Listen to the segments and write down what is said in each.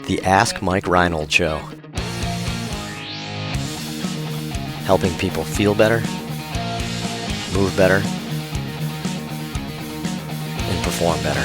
The Ask Mike Reinold Show. Helping people feel better, move better, and perform better.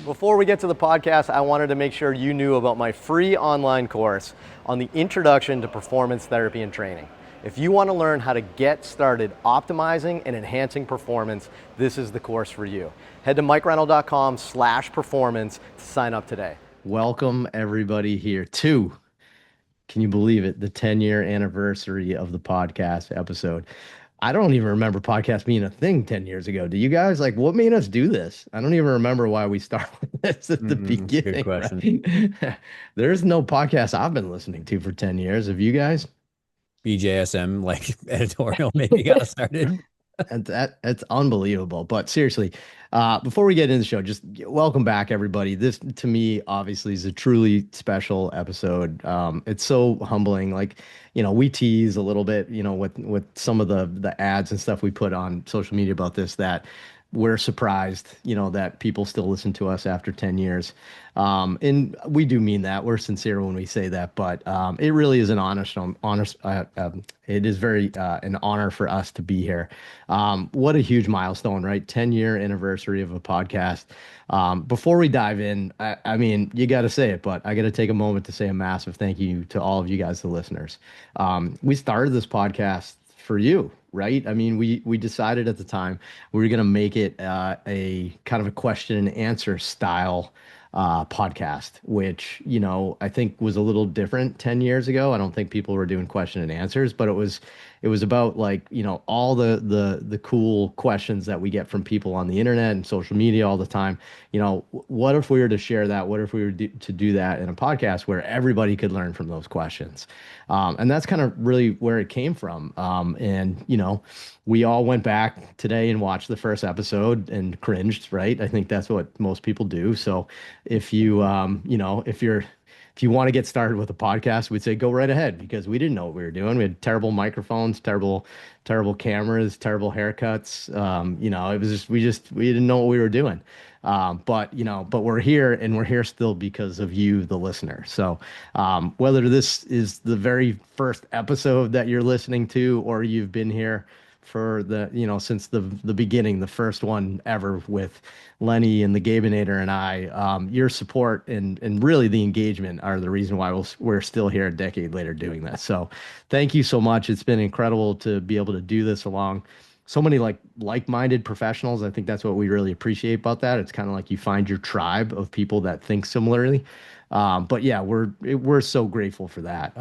Before we get to the podcast, I wanted to make sure you knew about my free online course on the Introduction to Performance Therapy and Training. If you want to learn how to get started optimizing and enhancing performance, this is the course for you. Head to mikereinold.com/performance to sign up today. Welcome everybody here to, can you believe it, the 10-year anniversary of the podcast episode. I don't even remember podcast being a thing 10 years ago. Do you guys? Like, what made us do this? I don't even remember why we started this at the beginning. Good question. Right? There's no podcast I've been listening to for 10 years. Have you guys? BJSM like editorial maybe got us started. And that's unbelievable. But seriously, before we get into the show, just welcome back, everybody. This, to me, obviously is a truly special episode. It's so humbling. Like, we tease a little bit, with some of the ads and stuff we put on social media about this, that we're surprised, that people still listen to us after 10 years. And we do mean that. We're sincere when we say that, but it really is an it is very an honor for us to be here. What a huge milestone, right? 10-year anniversary of a podcast. Before we dive in, I mean, you got to say it, but I got to take a moment to say a massive thank you to all of you guys, the listeners. We started this podcast for you, right? I mean, we decided at the time we were going to make it a kind of a question and answer style podcast, which, I think was a little different 10 years ago. I don't think people were doing question and answers, but it was about, like, all the cool questions that we get from people on the internet and social media all the time. What if we were to share that? What if we were to do that in a podcast where everybody could learn from those questions? And that's kind of really where it came from. And we all went back today and watched the first episode and cringed, right? I think that's what most people do. So if you, if you want to get started with a podcast, we'd say go right ahead, because we didn't know what we were doing. We had terrible microphones, terrible cameras, terrible haircuts. It was we didn't know what we were doing. But we're here, and we're here still because of you, the listener. So whether this is the very first episode that you're listening to, or you've been here for since the beginning, the first one ever with Lenny and the Gabenator and I, your support and really the engagement are the reason why we're still here a decade later doing this. So thank you so much. It's been incredible to be able to do this along so many like-minded professionals. I think that's what we really appreciate about that. It's kind of like you find your tribe of people that think similarly. But yeah, we're so grateful for that.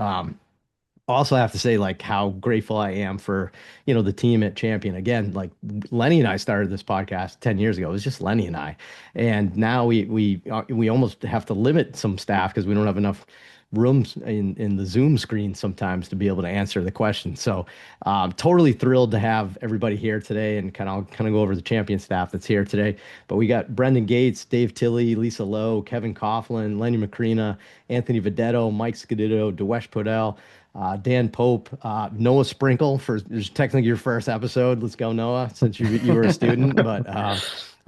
Also, I have to say, like, how grateful I am for, the team at Champion. Again, like, Lenny and I started this podcast 10 years ago. It was just Lenny and I. And now we almost have to limit some staff because we don't have enough rooms in the Zoom screen sometimes to be able to answer the questions. So totally thrilled to have everybody here today, and kind of go over the Champion staff that's here today. But we got Brendan Gates, Dave Tilley, Lisa Lowe, Kevin Coughlin, Lenny Macrina, Anthony Vedetto, Mike Scudetto, Dewesh Podell, Dan Pope, Noah Sprinkle for technically your first episode. Let's go, Noah, since you were a student. But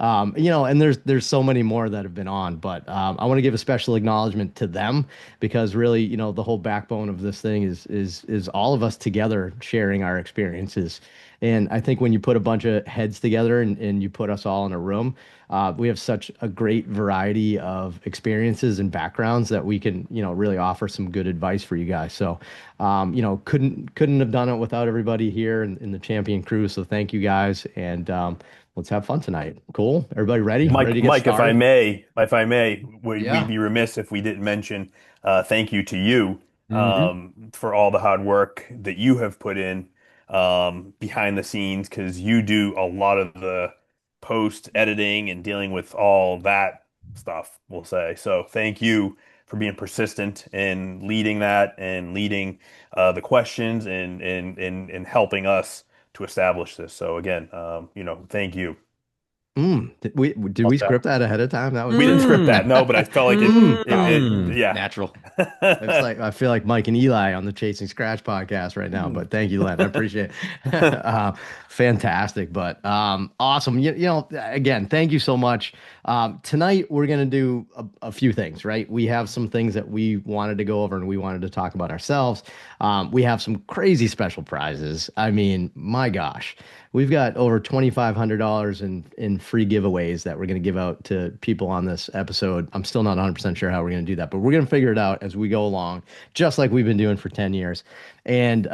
and there's so many more that have been on. But I want to give a special acknowledgement to them, because really, the whole backbone of this thing is all of us together sharing our experiences. And I think when you put a bunch of heads together and you put us all in a room, we have such a great variety of experiences and backgrounds that we can, really offer some good advice for you guys. So, couldn't have done it without everybody here in the Champion crew. So thank you guys, and let's have fun tonight. Cool. Everybody ready? Ready to get Mike, started? if I may, we'd Yeah. be remiss if we didn't mention thank you to you Mhm. for all the hard work that you have put in behind the scenes, because you do a lot of the post editing and dealing with all that stuff, we'll say. So thank you for being persistent in leading that and leading the questions and helping us to establish this. So again, thank you. Did we What's that? script that ahead of time? That was We didn't good. script that, Mm, no, but I felt like mm. yeah. Natural. It's like I feel like Mike and Eli on the Chasing Scratch podcast right now. But thank you, Len. I appreciate it. Fantastic, but awesome. Again, thank you so much. Tonight we're gonna do a few things, right? We have some things that we wanted to go over and we wanted to talk about ourselves. We have some crazy special prizes. I mean, my gosh. We've got over $2,500 in free giveaways that we're going to give out to people on this episode. I'm still not 100% sure how we're going to do that, but we're going to figure it out as we go along, just like we've been doing for 10 years. And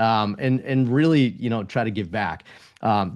really, try to give back.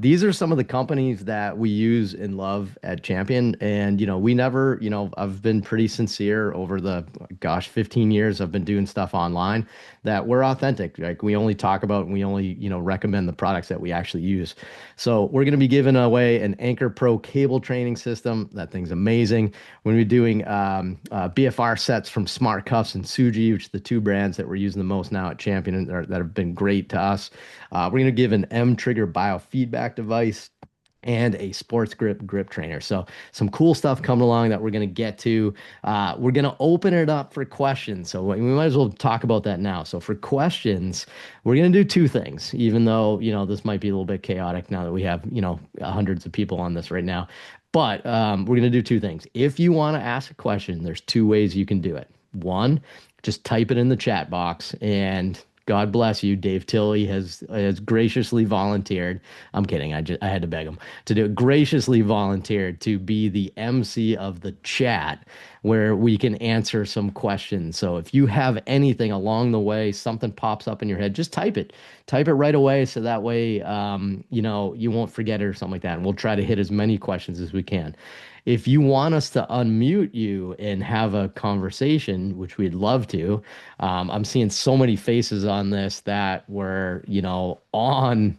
These are some of the companies that we use and love at Champion. And, we never, I've been pretty sincere over the, 15 years I've been doing stuff online that we're authentic. Like we only talk about and we only, recommend the products that we actually use. So we're going to be giving away an Anchor Pro cable training system. That thing's amazing. We're going to be doing BFR sets from Smart Cuffs and Suji, which are the two brands that we're using the most now at Champion and that have been great to us. We're going to give an M Trigger biofeedback device and a sports grip trainer. So some cool stuff coming along that we're going to get to. We're going to open it up for questions. So we might as well talk about that now. So for questions, we're going to do two things, even though, this might be a little bit chaotic now that we have, hundreds of people on this right now. But we're going to do two things. If you want to ask a question, there's two ways you can do it. One, just type it in the chat box and God bless you. Dave Tilley has graciously volunteered. I'm kidding. I had to beg him to do it. Graciously volunteered to be the MC of the chat where we can answer some questions. So if you have anything along the way, something pops up in your head, just type it. Type it right away so that way you won't forget it or something like that. And we'll try to hit as many questions as we can. If you want us to unmute you and have a conversation, which we'd love to, I'm seeing so many faces on this that were, on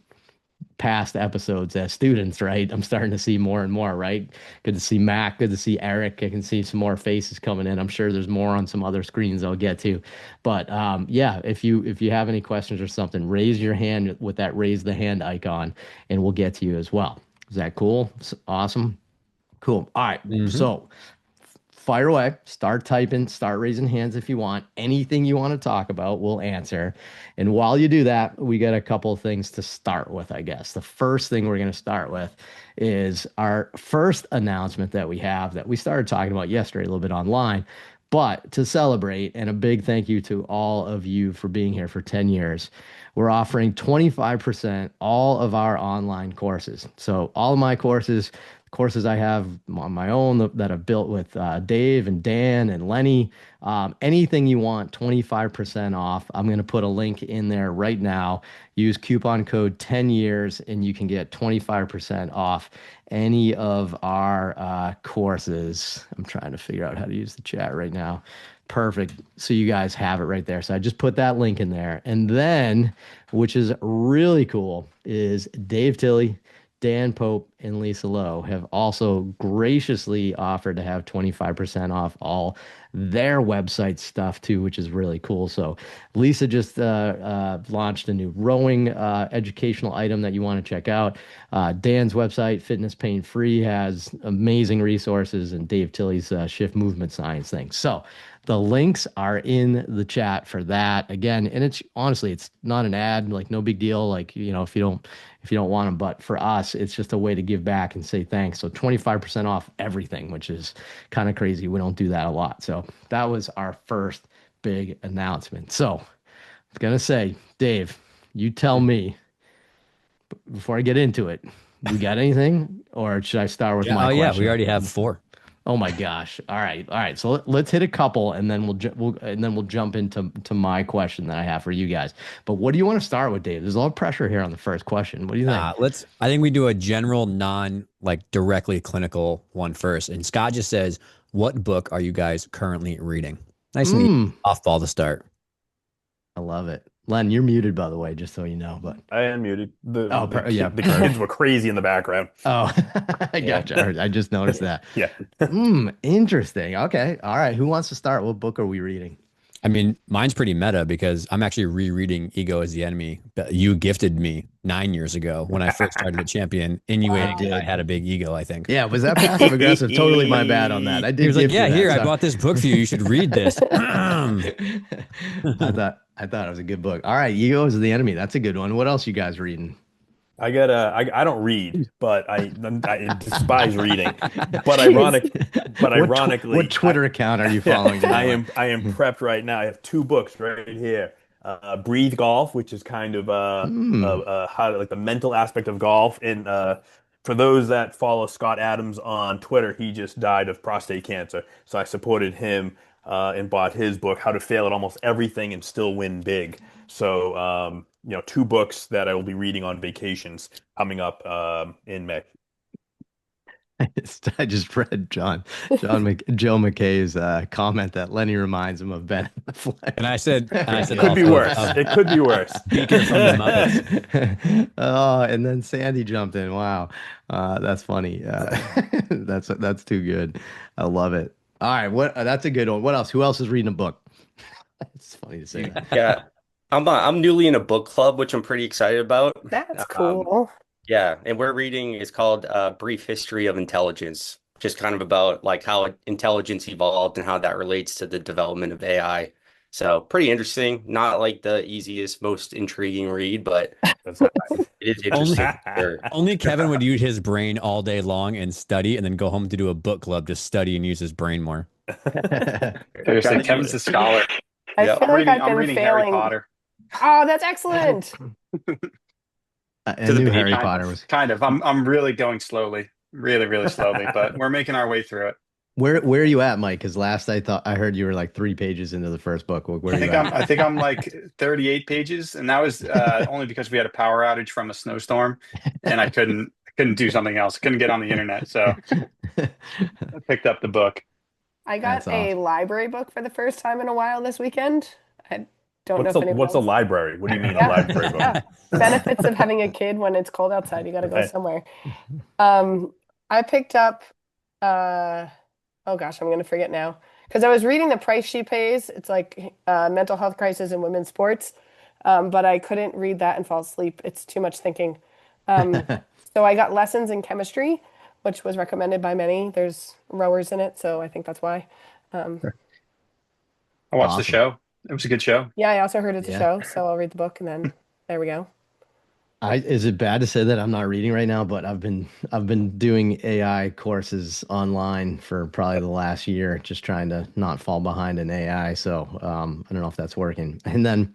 past episodes as students, right? I'm starting to see more and more, right? Good to see Mac. Good to see Eric. I can see some more faces coming in. I'm sure there's more on some other screens I'll get to. But yeah, if you have any questions or something, raise your hand with that raise the hand icon, and we'll get to you as well. Is that cool? Awesome. Cool. All right. Hmm. So fire away. Start typing. Start raising hands if you want. Anything you want to talk about, we'll answer. And while you do that, we got a couple of things to start with, I guess. The first thing we're going to start with is our first announcement that we have that we started talking about yesterday a little bit online. But to celebrate, and a big thank you to all of you for being here for 10 years, we're offering 25% all of our online courses. So all of my courses I have on my own that I've built with Dave and Dan and Lenny. Anything you want, 25% off. I'm going to put a link in there right now. Use coupon code 10 years and you can get 25% off any of our courses. I'm trying to figure out how to use the chat right now. Perfect. So you guys have it right there. So I just put that link in there. And then, which is really cool, is Dave Tilley, Dan Pope, and Lisa Lowe have also graciously offered to have 25% off all their website stuff too, which is really cool. So Lisa just launched a new rowing educational item that you want to check out. Dan's website, Fitness Pain Free, has amazing resources, and Dave Tilley's Shift Movement Science thing. So the links are in the chat for that. Again, and it's honestly, it's not an ad, like no big deal. Like, if you don't want them, but for us, it's just a way to give back and say thanks. So 25% off everything, which is kind of crazy. We don't do that a lot. So that was our first big announcement. So I was going to say, Dave, you tell me before I get into it, we got anything or should I start with Yeah. my Oh, yeah. We question? already have four. Oh my gosh. All right. All right. So let's hit a couple and then we'll jump into my question that I have for you guys. But what do you want to start with, Dave? There's a lot of pressure here on the first question. What do you think? I think we do a general, like directly clinical one first. And Scott just says, what book are you guys currently reading? Nice and easy. Mm, Off ball to start. I love it. Len, you're muted by the way, just so you know, but I am muted. oh, yeah. The kids were crazy in the background. Oh, I Yeah. gotcha. I just noticed that. Yeah. Interesting. Okay. All right. Who wants to start? What book are we reading? I mean, mine's pretty meta because I'm actually rereading Ego is the Enemy that you gifted me 9 years ago when I first started at Champion, I insinuating that I did. had a big ego, I think. Yeah, was that passive aggressive? Totally my bad on that. I He did was like, gift "Yeah, you that. here, I So bought this book for you. You should read this." I thought it was a good book. All right, Egos of the Enemy. That's a good one. What else you guys reading? I don't read, but I despise reading. But Jeez. What ironically, Twitter account are you following today, I am prepped right now. I have two books right here. Breathe Golf, which is kind of Hmm. how like the mental aspect of golf. And for those that follow Scott Adams on Twitter, he just died of prostate cancer. So I supported him and bought his book, How to Fail at Almost Everything and Still Win Big. So two books that I will be reading on vacations coming up in May. I just read Joe McKay's comment that Lenny reminds him of Ben And I Affleck. said, and I It said could be also worse. of It could be worse. Beaker from the Muppets. Oh, and then Sandy jumped in. Wow, that's funny. That's too good. I love it. All right, what? That's a good one. What else? Who else is reading a book? It's funny to say that. Yeah, I'm newly in a book club, which I'm pretty excited about. That's Um, cool. yeah, and we're reading is called Brief History of Intelligence, just kind of about like how intelligence evolved and how that relates to the development of AI. So pretty interesting. Not like the easiest, most intriguing read, but That's it is Only interesting. For only Kevin would use his brain all day long and study, and then go home to do a book club to study and use his brain more. sure. Try Seriously, to use Kevin's it. a scholar. I Yep. feel like I've I'm been reading Harry failing. Potter. Oh, that's excellent. I To the knew baby. Harry Kind Potter of, was. kind of. I'm really going slowly, really, really slowly, but we're making our way through it. Where are you at, Mike? Because last I thought I heard you were like 3 pages into the first book. Where are you at? I think I'm like 38 pages, and that was only because we had a power outage from a snowstorm, and I couldn't do something else. Couldn't get on the internet, so I picked up the book. I That's got a awesome. library book for the first time in a while this weekend. I don't know if anyone what's a else. library? What do you mean a Yeah, library book? yeah. Benefits of having a kid when it's cold outside. You got to go Right. somewhere. Um, I picked up, uh, oh gosh, I'm going to forget now. Because I was reading the price she pays. It's like mental health crisis in women's sports. But I couldn't read that and fall asleep. It's too much thinking. Um, so I got lessons in chemistry, which was recommended by many. There's rowers in it, so I think that's why. Um, I watched the Awesome. show. It was a good show. yeah, I also heard it's a Yeah. show, so I'll read the book and then there we go. Is it bad to say that I'm not reading right now, but I've been doing AI courses online for probably the last year, just trying to not fall behind in AI. So I don't know if that's working. And then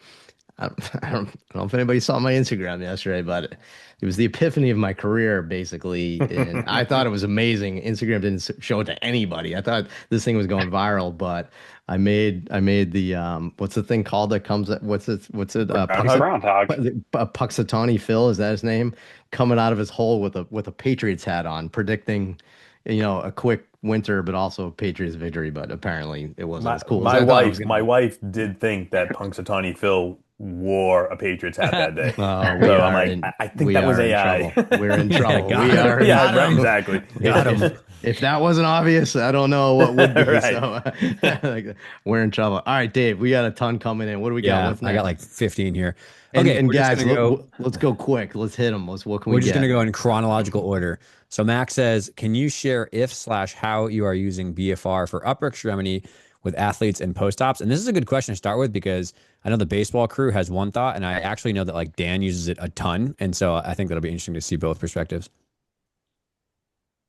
I don't know if anybody saw my Instagram yesterday, but it was the epiphany of my career, basically. And I thought it was amazing. Instagram didn't show it to anybody. I thought this thing was going viral, but I made the what's the thing called that comes what's it Groundhog? Groundhog. Puxatawny Phil, is that his name? Coming out of his hole with a Patriots hat on, predicting, a quick winter, but also a Patriots victory. But apparently, it wasn't My as cool as my I thought it was wife going to my be. wife did think that Punxsutawney Phil wore a Patriots hat that day. Oh, we So I'm are like, in I think we that was are in AI. trouble. We're in Yeah, trouble. We got him. are in Yeah, Got right, him. exactly. Got if him. if that wasn't obvious, I don't know what would be. Right. So like, we're in trouble. All right, Dave, we got a ton coming in. What do we got? Yeah, What's I got next? like 15 here. And Okay, and we're just guys, gonna go. let's go quick. Let's hit them. What can we We're just gonna get? go in chronological order. So Max says, "Can you share if slash how you are using BFR for upper extremity with athletes and post ops?" And this is a good question to start with because I know the baseball crew has one thought, and I actually know that like Dan uses it a ton, and so I think that'll be interesting to see both perspectives.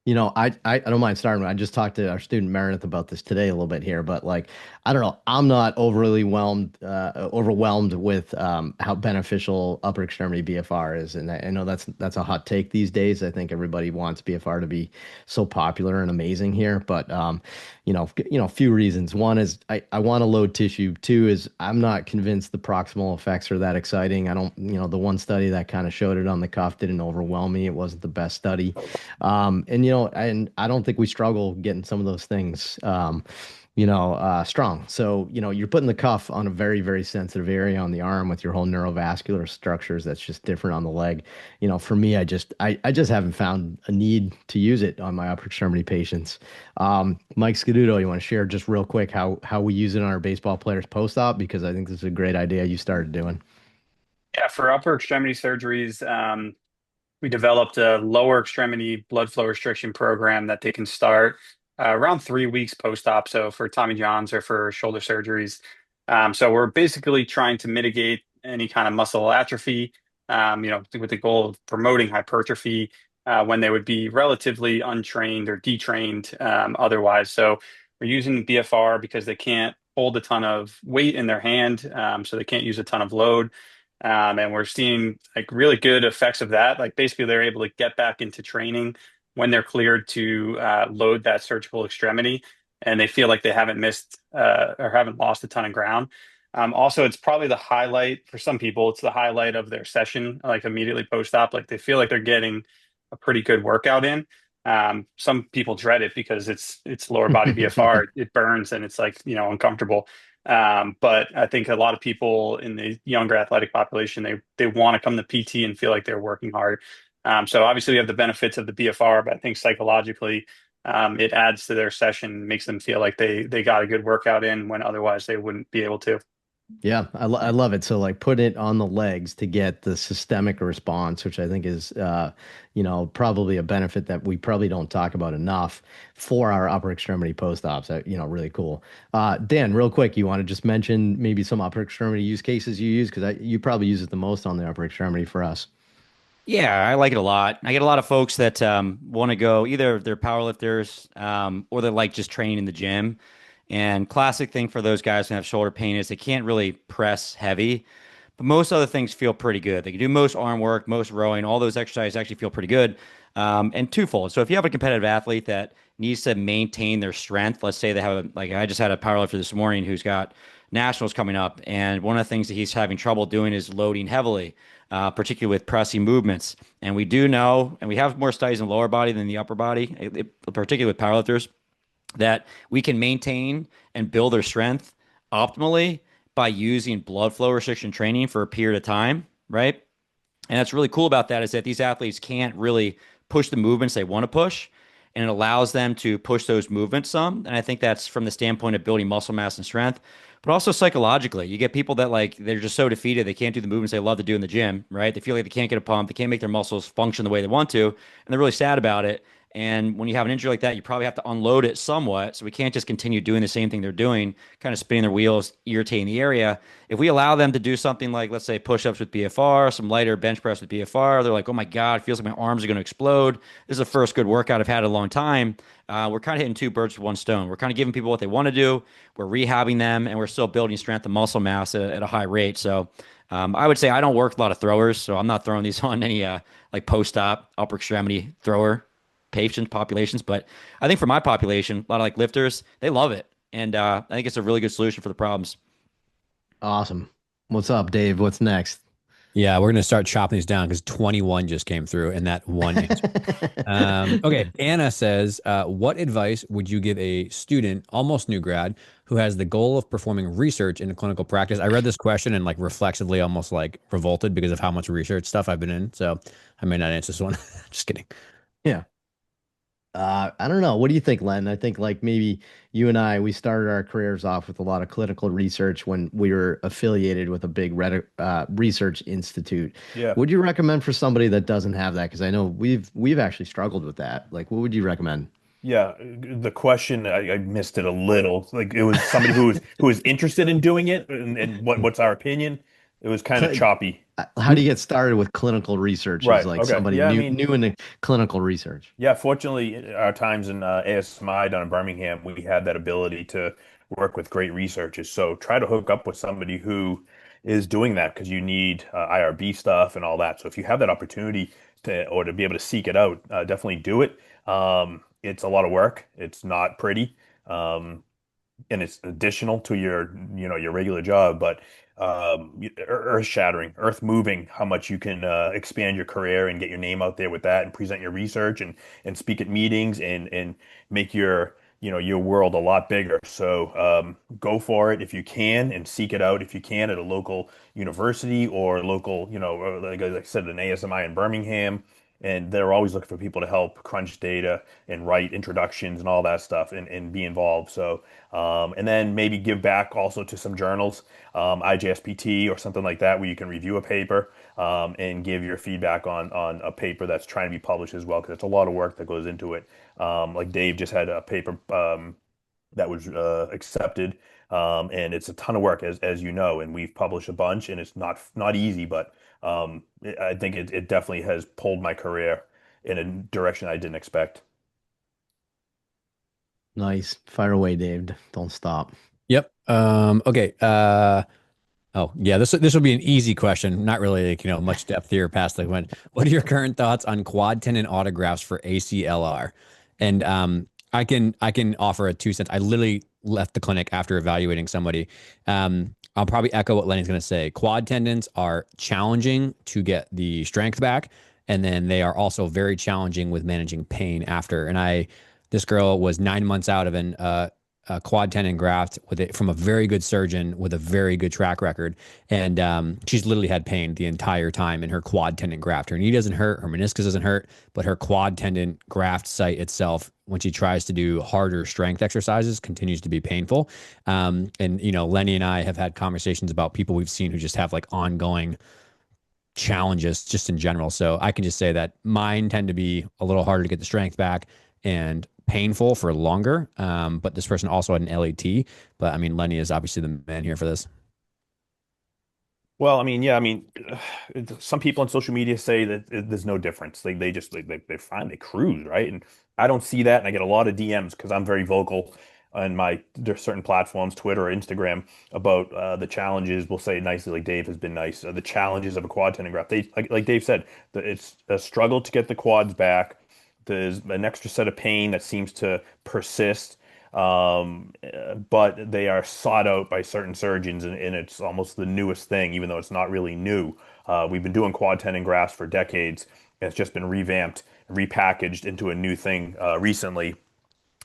I don't mind starting. I just talked to our student Meredith about this today a little bit here, but like, I don't know. I'm not overwhelmed with how beneficial upper extremity BFR is, and I know that's a hot take these days. I think everybody wants BFR to be so popular and amazing here, but a few reasons. One is I want to load tissue. Two is I'm not convinced the proximal effects are that exciting. I don't, the one study that kind of showed it on the cuff didn't overwhelm me. It wasn't the best study. And I don't think we struggle getting some of those things. strong. So, you're putting the cuff on a very, very sensitive area on the arm with your whole neurovascular structures that's just different on the leg. For me, I just haven't found a need to use it on my upper extremity patients. Mike Scaduto, you want to share just real quick how we use it on our baseball players post-op? Because I think this is a great idea you started doing. Yeah, for upper extremity surgeries, we developed a lower extremity blood flow restriction program that they can start around 3 weeks post-op. So for Tommy John's or for shoulder surgeries. So we're basically trying to mitigate any kind of muscle atrophy, with the goal of promoting hypertrophy when they would be relatively untrained or detrained otherwise. So we're using BFR because they can't hold a ton of weight in their hand, so they can't use a ton of load. And we're seeing like really good effects of that. Like basically, they're able to get back into training when they're cleared to load that surgical extremity, and they feel like they haven't missed or haven't lost a ton of ground. Also, it's probably the highlight for some people. It's the highlight of their session, like immediately post-op. Like they feel like they're getting a pretty good workout in. Some people dread it because it's lower body BFR. It burns and it's like uncomfortable. But I think a lot of people in the younger athletic population, they want to come to PT and feel like they're working hard. So obviously we have the benefits of the BFR, but I think psychologically, it adds to their session, makes them feel like they got a good workout in when otherwise they wouldn't be able to. Yeah, I love it. So like put it on the legs to get the systemic response, which I think is probably a benefit that we probably don't talk about enough for our upper extremity post-ops. Really cool. Dan, real quick, you want to just mention maybe some upper extremity use cases you use because you probably use it the most on the upper extremity for us. Yeah, I like it a lot. I get a lot of folks that want to go either they're powerlifters or they like just training in the gym. And classic thing for those guys who have shoulder pain is they can't really press heavy, but most other things feel pretty good. They can do most arm work, most rowing, all those exercises actually feel pretty good. And twofold. So if you have a competitive athlete that needs to maintain their strength, let's say they have like I just had a powerlifter this morning who's got nationals coming up, and one of the things that he's having trouble doing is loading heavily, particularly with pressing movements. And we do know, and we have more studies in the lower body than the upper body, particularly with powerlifters, that we can maintain and build their strength optimally by using blood flow restriction training for a period of time, right? And that's really cool about that is that these athletes can't really push the movements they want to push, and it allows them to push those movements some. And I think that's from the standpoint of building muscle mass and strength, but also psychologically. You get people that like they're just so defeated they can't do the movements they love to do in the gym, right? They feel like they can't get a pump, they can't make their muscles function the way they want to, and they're really sad about it. And when you have an injury like that, you probably have to unload it somewhat. So we can't just continue doing the same thing they're doing, kind of spinning their wheels, irritating the area. If we allow them to do something like, let's say, push-ups with BFR, some lighter bench press with BFR, they're like, oh my God, it feels like my arms are going to explode. This is the first good workout I've had in a long time. We're kind of hitting two birds with one stone. We're kind of giving people what they want to do. We're rehabbing them, and we're still building strength and muscle mass at a high rate. So I would say I don't work with a lot of throwers, so I'm not throwing these on any like post-op upper extremity thrower patient populations. But I think for my population, a lot of like lifters, they love it. And I think it's a really good solution for the problems. Awesome. What's up, Dave? What's next? Yeah, we're going to start chopping these down because 21 just came through in that one answer. Okay, Anna says, what advice would you give a student, almost new grad, who has the goal of performing research in a clinical practice? I read this question and like reflexively almost like revolted because of how much research stuff I've been in. So I may not answer this one. Just kidding. Yeah. I don't know. What do you think, Len? I think like maybe you and I, we started our careers off with a lot of clinical research when we were affiliated with a big research institute. Yeah. Would you recommend for somebody that doesn't have that? Because I know we've actually struggled with that. Like, what would you recommend? Yeah, the question I missed it a little. Like it was somebody who was interested in doing it, and what's our opinion? It was kind of Cl- choppy. How do you get started with clinical research as Right. like Okay. somebody Yeah. I new mean, in the clinical research? yeah. Fortunately, our times in ASMI down in Birmingham, we had that ability to work with great researchers. So try to hook up with somebody who is doing that because you need IRB stuff and all that. So if you have that opportunity to be able to seek it out, definitely do it. It's a lot of work. It's not pretty. Um, and it's additional to your regular job, but earth shattering, earth moving, how much you can expand your career and get your name out there with that and present your research and speak at meetings and make your your world a lot bigger. So go for it if you can, and seek it out if you can at a local university or local, or like I said, an ASMI in Birmingham. And they're always looking for people to help crunch data and write introductions and all that stuff and be involved. So, and then maybe give back also to some journals, IJSPT or something like that, where you can review a paper and give your feedback on a paper that's trying to be published as well, because it's a lot of work that goes into it. Like Dave just had a paper that was accepted, and it's a ton of work, as you know, and we've published a bunch, and it's not easy, but I think it definitely has pulled my career in a direction I didn't expect. Nice. Fire away, Dave. Don't stop. Yep. Okay. Oh, yeah, this will be an easy question. Not really like, much depth here past the one. What are your current thoughts on quad tendon autographs for ACLR? And I can offer a 2 cents. I literally left the clinic after evaluating somebody. I'll probably echo what Lenny's going to say. Quad tendons are challenging to get the strength back, and then they are also very challenging with managing pain after. This girl was 9 months out of a quad tendon graft with it from a very good surgeon with a very good track record. And she's literally had pain the entire time in her quad tendon graft. Her knee doesn't hurt, her meniscus doesn't hurt, but her quad tendon graft site itself, when she tries to do harder strength exercises, continues to be painful. And Lenny and I have had conversations about people we've seen who just have like ongoing challenges just in general. So I can just say that mine tend to be a little harder to get the strength back and painful for longer. But this person also had an LAT. But I mean, Lenny is obviously the man here for this. Well, I mean, yeah, I mean, some people on social media say that there's no difference. They just they find they cruise, right? And I don't see that, and I get a lot of DMs because I'm very vocal on there's certain platforms, Twitter or Instagram, about the challenges. We'll say it nicely, like Dave has been nice. The challenges of a quad tendon graft. They like Dave said, it's a struggle to get the quads back. There's an extra set of pain that seems to persist, but they are sought out by certain surgeons, and it's almost the newest thing, even though it's not really new. We've been doing quad tendon grafts for decades, and it's just been revamped, repackaged into a new thing recently.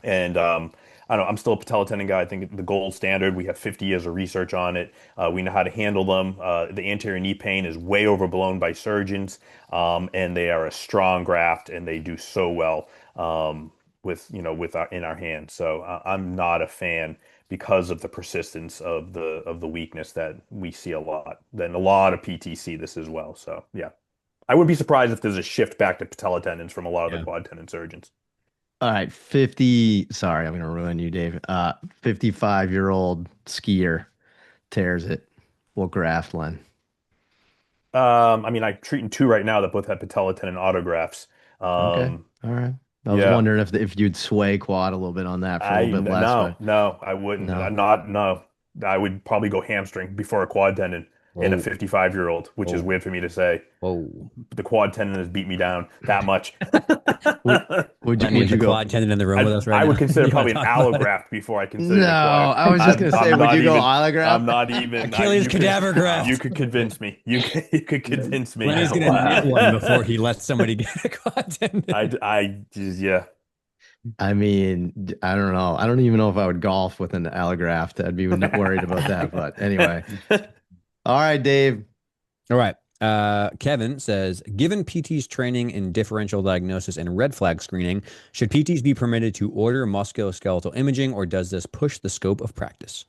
And I don't know, I'm still a patella tendon guy. I think the gold standard. We have 50 years of research on it. We know how to handle them. The anterior knee pain is way overblown by surgeons, and they are a strong graft, and they do so well in our hands. So I'm not a fan because of the persistence of the weakness that we see a lot. Then a lot of PTC this as well. So yeah, I wouldn't be surprised if there's a shift back to patella tendons from a lot of the Yeah. quad tendon surgeons. All right, 50. Sorry, I'm gonna ruin you, Dave. 55-year-old skier tears it. What graft, Len? I mean, I'm treating two right now that both have patella tendon autographs. Okay. Um, All right. I was yeah, wondering if you'd sway quad a little bit on that for a I little bit less, no, but no, I wouldn't. no. No. I would probably go hamstring before a quad tendon in a Whoa, 55-year-old, which is whoa, weird for me to say. whoa. The quad tendon has beat me down that much. Would would you Lenny would is the you go? quad tendon in the room with us right I would now. consider You want probably to an talk about it? allograft before I No, consider the quad. I was just gonna say, I'm would not you go even. I'm allograft? not even. Achilles cadaver You graft. could convince me. You could convince me. Lenny's gonna knit Wow. one before he lets somebody get a quad tendon. Yeah. I mean, I don't know. I don't even know if I would golf with an allograft. I'd be worried about that. But anyway, all right, Dave. All right. Kevin says, given PT's training in differential diagnosis and red flag screening, should PTs be permitted to order musculoskeletal imaging, or does this push the scope of practice?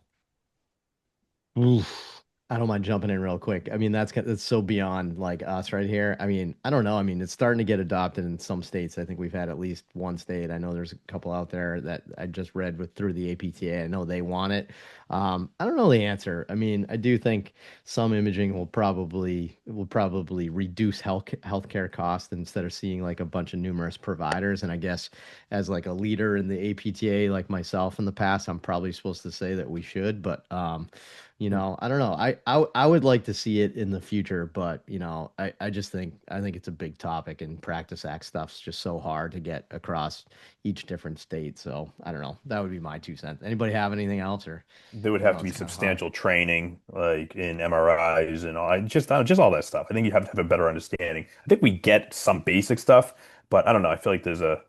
Oof. I don't mind jumping in real quick. I mean, that's so beyond like us right here. I mean, I don't know. I mean, it's starting to get adopted in some states. I think we've had at least one state. I know there's a couple out there that I just read with through the APTA. I know they want it. I don't know the answer. I mean, I do think some imaging will probably reduce healthcare costs instead of seeing like a bunch of numerous providers. And I guess as like a leader in the APTA, like myself in the past, I'm probably supposed to say that we should, but I don't know. I would like to see it in the future, but I just think it's a big topic, and practice act stuff's just so hard to get across each different state. So I don't know. That would be my 2 cents. Anybody have anything else, or There would I know have to it's be kind of hard. substantial training, like in MRIs and all, just all that stuff. I think you have to have a better understanding. I think we get some basic stuff, but I don't know. I feel like there's a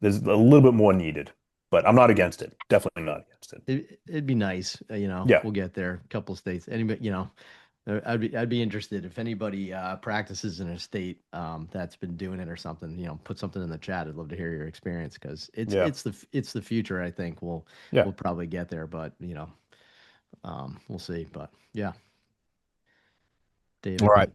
little bit more needed. but I'm not against it. Definitely not against it. It'd be nice, Yeah. we'll get there. A couple states, anybody, I'd be interested if anybody practices in a state that's been doing it or something, put something in the chat. I'd love to hear your experience because it's Yeah. it's the future. I think we'll Yeah. we'll probably get there, but we'll see. But yeah, All David. right.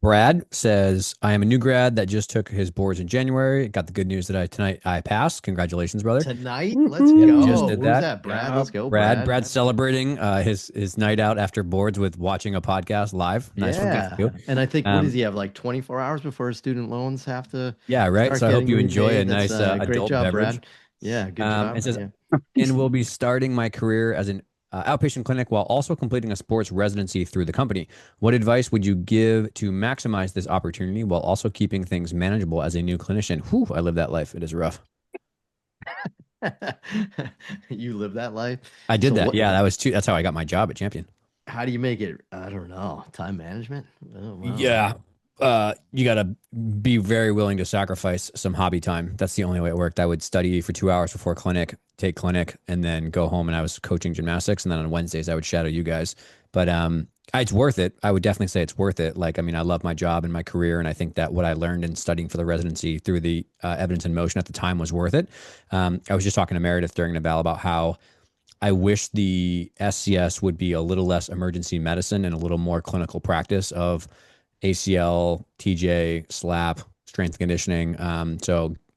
Brad says, I am a new grad that just took his boards in January. Got the good news that tonight I passed. Congratulations, brother. Tonight, let's Yep, Woohoo. just go. did Where's that. that, Brad? Yeah, Let's go, Brad. Brad's celebrating his night out after boards with watching a podcast live. Nice one, guys. Yeah. And I think, what does Um, he have, like 24 hours before his student loans have to yeah, right. start So I hope getting you enjoy a repaid? That's nice a great adult job, beverage. Brad. Yeah, good job. It says, Yeah. and will be starting my career as an outpatient clinic while also completing a sports residency through the company. What advice would you give to maximize this opportunity while also keeping things manageable as a new clinician? Whew, I live that life. It is rough. You live that life. I did So that. what, Yeah, that's how I got my job at Champion. how do you make it? I don't know. Time management? Oh, wow. Yeah. You got to be very willing to sacrifice some hobby time. That's the only way it worked. I would study for 2 hours before clinic, take clinic, and then go home and I was coaching gymnastics. And then on Wednesdays, I would shadow you guys. But it's worth it. I would definitely say it's worth it. Like, I mean, I love my job and my career. And I think that what I learned in studying for the residency through the evidence in motion at the time was worth it. I was just talking to Meredith during Nabal about how I wish the SCS would be a little less emergency medicine and a little more clinical practice of ACL, TJ, slap, strength and conditioning.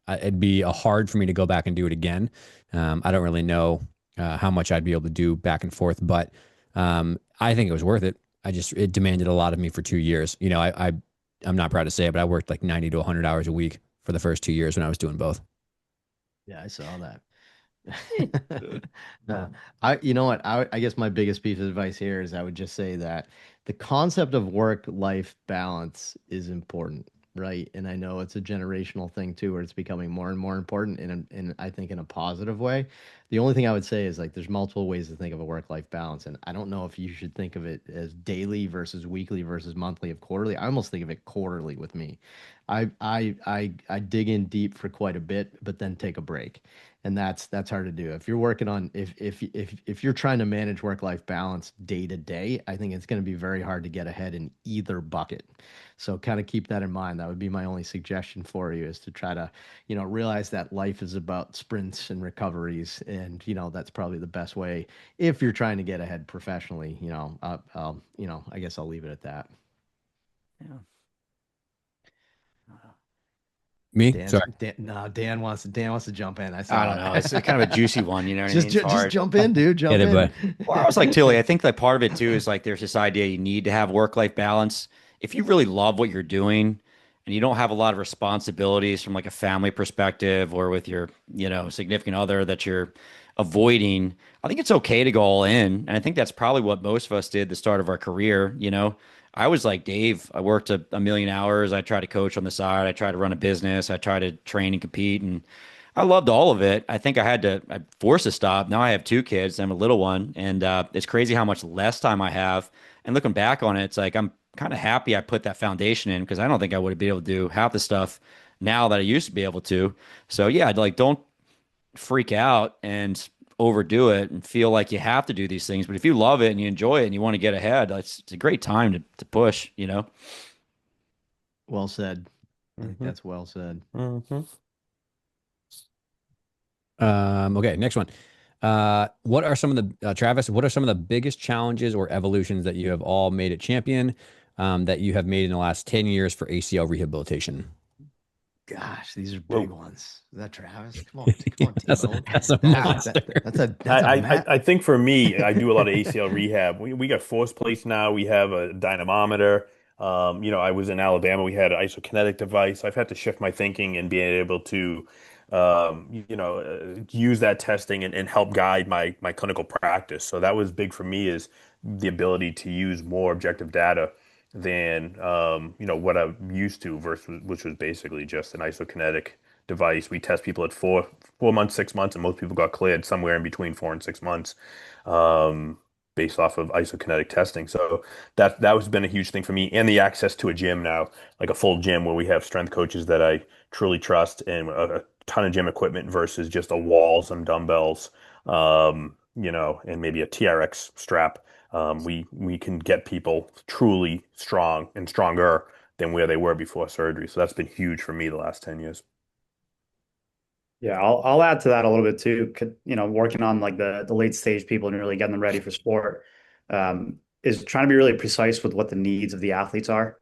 It'd be hard for me to go back and do it again. I don't really know how much I'd be able to do back and forth, but I think it was worth it. It demanded a lot of me for 2 years. I'm not proud to say it, but I worked like 90 to 100 hours a week for the first 2 years when I was doing both. Yeah, I saw that. No, you know what? I guess my biggest piece of advice here is I would just say that the concept of work-life balance is important, right? And I know it's a generational thing too, where it's becoming more and more important in I think in a positive way. The only thing I would say is like there's multiple ways to think of a work-life balance, and I don't know if you should think of it as daily versus weekly versus monthly of quarterly. I almost think of it quarterly with me. I dig in deep for quite a bit, but then take a break, and that's hard to do. If you're working on if you're trying to manage work-life balance day to day, I think it's going to be very hard to get ahead in either bucket. So kind of keep that in mind. That would be my only suggestion for you is to try to, realize that life is about sprints and recoveries, and that's probably the best way if you're trying to get ahead professionally. I guess I'll leave it at that. Yeah. Me? Dan, Sorry. no, Dan wants to jump in. I I saw don't it. know. It's kind of a juicy one, you know what I mean? It's Just hard. jump in, dude. Jump Get it, in. but Well, I was like Tilly. I think that part of it too is like there's this idea you need to have work-life balance. If you really love what you're doing and you don't have a lot of responsibilities from like a family perspective or with your, significant other that you're avoiding, I think it's okay to go all in. And I think that's probably what most of us did at the start of our career. I was like Dave. I worked a million hours. I tried to coach on the side. I tried to run a business. I tried to train and compete, and I loved all of it. I think I forced to stop. Now I have two kids. I'm a little one, and it's crazy how much less time I have. And looking back on it, it's like I'm kind of happy I put that foundation in because I don't think I would have been able to do half the stuff now that I used to be able to. So yeah, I'd like don't freak out and overdo it and feel like you have to do these things. But if you love it and you enjoy it and you want to get ahead, it's a great time to push. Well said. I think Mm-hmm. that's well said. Mm-hmm. Okay, next one. What are some of the Travis? What are some of the biggest challenges or evolutions that you have all made at Champion that you have made in the last 10 years for ACL rehabilitation? Gosh, these are big Whoa. ones. Is that Travis? Come on, That's T-Bone. that's a monster. That's a map. I think for me, I do a lot of ACL rehab. We got force plates now. We have a dynamometer. I was in Alabama. We had an isokinetic device. I've had to shift my thinking and being able to, use that testing and help guide my clinical practice. So that was big for me is the ability to use more objective data than what I'm used to versus which was basically just an isokinetic device. We test people at 4 months, 6 months, and most people got cleared somewhere in between 4 and 6 months, based off of isokinetic testing. So that was been a huge thing for me, and the access to a gym now, like a full gym where we have strength coaches that I truly trust and ton of gym equipment versus just a wall, some dumbbells, and maybe a TRX strap. We can get people truly strong and stronger than where they were before surgery. So that's been huge for me the last 10 years. Yeah, I'll add to that a little bit too. Working on like the late stage people and really getting them ready for sport, is trying to be really precise with what the needs of the athletes are,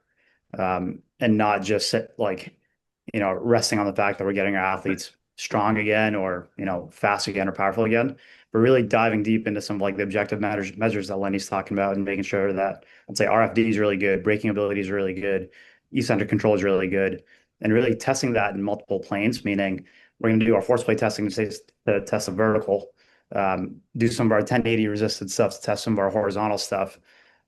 and not just resting on the fact that we're getting our athletes strong again or fast again or powerful again, but really diving deep into some of like the objective measures that Lenny's talking about and making sure that, let's say, RFD is really good, braking ability is really good, eccentric control is really good, and really testing that in multiple planes, meaning we're going to do our force plate testing to test the vertical, do some of our 1080 resisted stuff to test some of our horizontal stuff,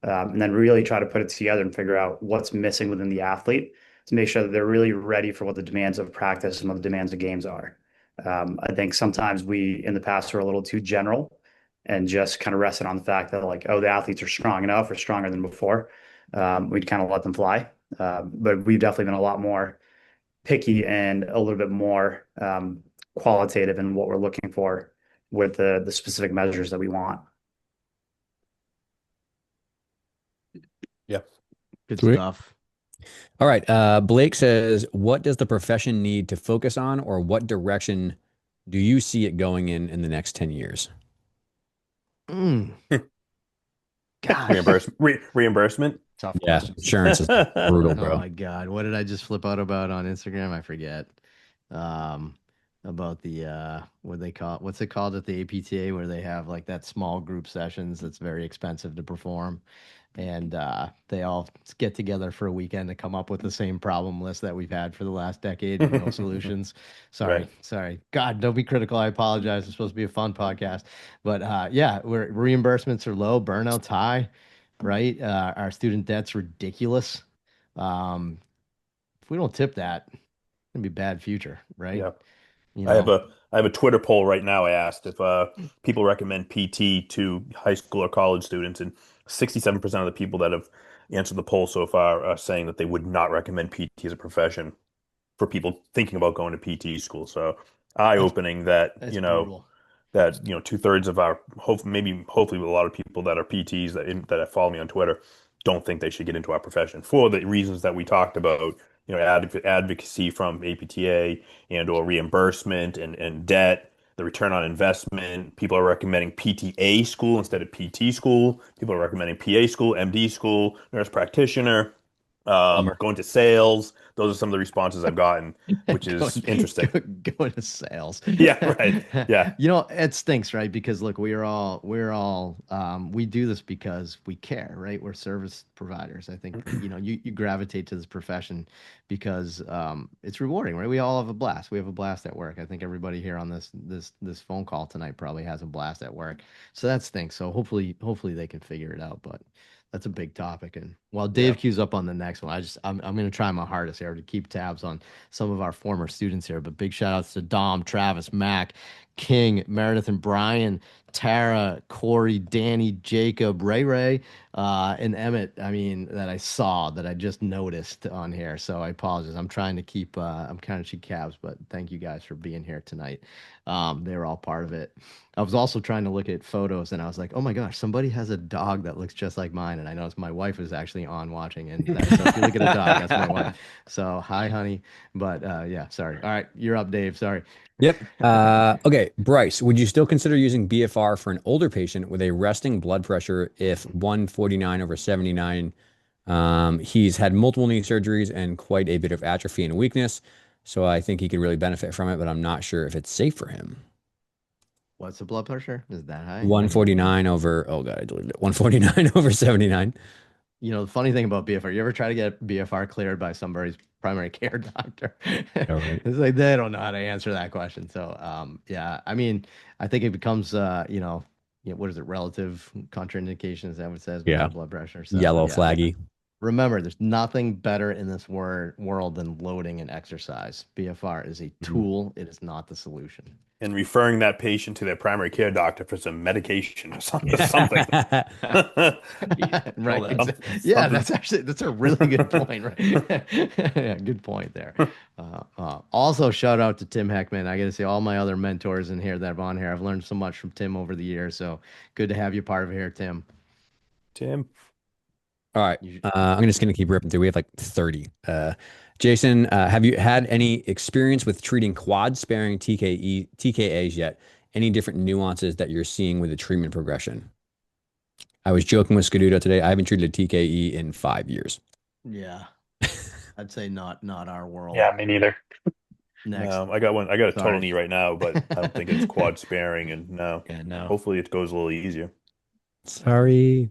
and then really try to put it together and figure out what's missing within the athlete to make sure that they're really ready for what the demands of practice and what the demands of games are. I think sometimes we in the past were a little too general and just kind of rested on the fact that like, oh, the athletes are strong enough or stronger than before. We'd kind of let them fly. But we've definitely been a lot more picky and a little bit more qualitative in what we're looking for with the specific measures that we want. Yeah. Good Sweet. stuff. All right. Blake says, what does the profession need to focus on, or what direction do you see it going in the next 10 years? Mm, gosh. Reimbursement. Tough Yeah, question. insurance is brutal, Oh bro. my God. What did I just flip out about on Instagram? I forget. Um, about the what they call what's it called at the APTA where they have like that small group sessions that's very expensive to perform. And they all get together for a weekend to come up with the same problem list that we've had for the last decade. No solutions. Sorry, Right. sorry. God, don't be critical. I apologize. It's supposed to be a fun podcast, but yeah, reimbursements are low, burnouts high, right? Our student debt's ridiculous. Um, if we don't tip that, it's gonna be a bad future, right? Yeah. You I have know, a Twitter poll right now. I asked if people recommend PT to high school or college students, and 67% of the people that have answered the poll so far are saying that they would not recommend PT as a profession for people thinking about going to PT school. So that's eye-opening that, that's brutal. two-thirds of our hopefully with a lot of people that are PTs that follow me on Twitter don't think they should get into our profession for the reasons that we talked about, advocacy from APTA and or reimbursement and debt, the return on investment. People are recommending PTA school instead of PT school. People are recommending PA school, MD school, nurse practitioner, Bummer. going to sales. Those are some of the responses I've gotten, which is interesting. Going to sales. Yeah, right. Yeah. It stinks, right? Because look, we do this because we care, right? We're service providers. I think, you gravitate to this profession because it's rewarding, right? We all have a blast. We have a blast at work. I think everybody here on this phone call tonight probably has a blast at work. So that stinks. So hopefully they can figure it out, but that's a big topic. And while Yeah. Dave queues up on the next one, I'm going to try my hardest here to keep tabs on some of our former students here. But big shout outs to Dom, Travis, Mac, King, Meredith, and Brian, Tara, Corey, Danny, Jacob, Ray, and Emmett. I mean, that I just noticed on here. So I apologize. I'm trying to keep I'm kind of keep tabs, but thank you guys for being here tonight. They were all part of it. I was also trying to look at photos and I was like, oh my gosh, somebody has a dog that looks just like mine. And I noticed my wife is actually on watching. And so if you look at a dog, that's my wife. So hi, honey. But yeah, sorry. All right, you're up, Dave. Sorry. Yep. Okay, Bryce, would you still consider using BFR for an older patient with a resting blood pressure if 149 over 79? He's had multiple knee surgeries and quite a bit of atrophy and weakness. So I think he could really benefit from it, but I'm not sure if it's safe for him. What's the blood pressure? Is that high? 149 over, oh God, I deleted it. 149 over 79. The funny thing about BFR, you ever try to get BFR cleared by somebody's primary care doctor? Right. It's like they don't know how to answer that question. So, yeah, I mean, I think it becomes, what is it, relative contraindication? Is that what it says with Yeah. high blood pressure? So, Yellow yeah, flaggy. Remember, there's nothing better in this world than loading and exercise. BFR is a Mhm. tool, it is not the solution. And referring that patient to their primary care doctor for some medication or something. Right. Yeah, Something. that's a really good point, right? Yeah, good point there. Also, shout out to Tim Heckman. I got to say, all my other mentors in here that have on here, I've learned so much from Tim over the years. So good to have you part of here, Tim. Tim. All right. You, I'm just going to keep ripping through. We have like 30. Jason, have you had any experience with treating quad sparing TKAs yet? Any different nuances that you're seeing with the treatment progression? I was joking with Scaduto today. I haven't treated a TKE in 5 years. yeah, I'd say not our world. Yeah, me neither. Next. No, I got one. I got a total Sorry. knee right now, but I don't think it's quad sparing. And no, Yeah, no. hopefully it goes a little easier. Sorry.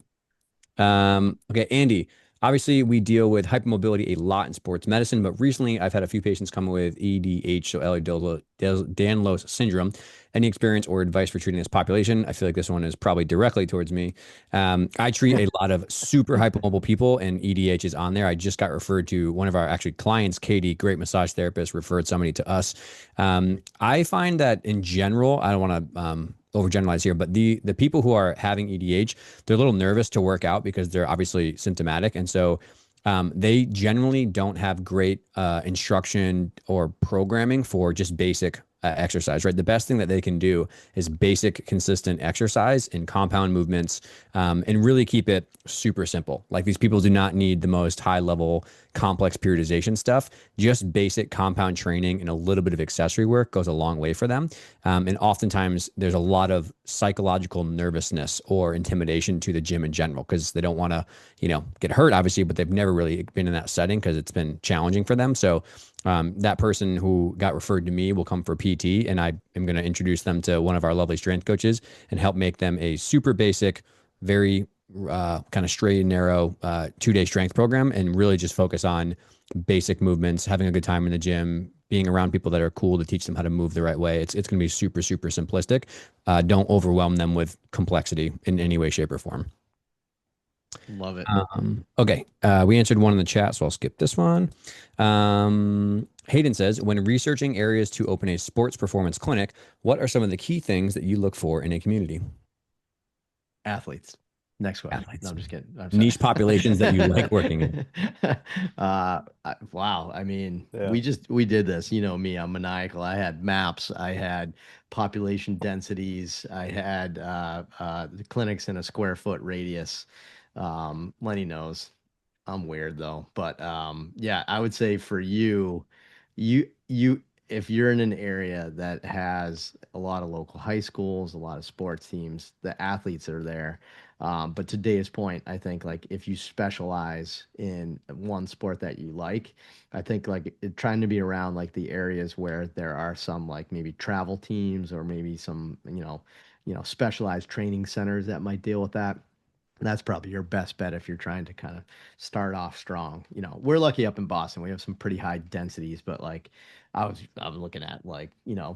Okay, Andy. Obviously, we deal with hypermobility a lot in sports medicine, but recently I've had a few patients come with EDH, so Ehlers-Danlos syndrome. Any experience or advice for treating this population? I feel like this one is probably directly towards me. I treat a lot of super hypermobile people, and EDH is on there. I just got referred to one of our actually clients, Katie, great massage therapist, referred somebody to us. I find that in general, I don't want to overgeneralize here, but the people who are having EDH, they're a little nervous to work out because they're obviously symptomatic, and so they generally don't have great instruction or programming for just basic exercise, right? The best thing that they can do is basic, consistent exercise and compound movements, and really keep it super simple. Like these people do not need the most high level, complex periodization stuff. Just basic compound training and a little bit of accessory work goes a long way for them. And oftentimes there's a lot of psychological nervousness or intimidation to the gym in general because they don't want to, get hurt, obviously, but they've never really been in that setting because it's been challenging for them. So that person who got referred to me will come for PT, and I am going to introduce them to one of our lovely strength coaches and help make them a super basic, very kind of straight and narrow 2 day strength program, and really just focus on basic movements, having a good time in the gym, being around people that are cool to teach them how to move the right way. It's going to be super, super simplistic. Don't overwhelm them with complexity in any way, shape, or form. Love it. Okay. We answered one in the chat, so I'll skip this one. Hayden says, when researching areas to open a sports performance clinic, what are some of the key things that you look for in a community? Athletes. Next question. Athletes. No, I'm just kidding. I'm sorry. Niche populations that you like working in. Wow. I mean, Yeah. we did this. You know me, I'm maniacal. I had maps. I had population densities. I had the clinics in a square foot radius. Lenny knows. I'm weird though, but yeah, I would say for you if you're in an area that has a lot of local high schools, a lot of sports teams, the athletes are there. But to Dave's point, I think like if you specialize in one sport that you like, I think like trying to be around like the areas where there are some like maybe travel teams or maybe some, specialized training centers that might deal with that. That's probably your best bet if you're trying to kind of start off strong. We're lucky up in Boston. We have some pretty high densities, but like I was looking at like,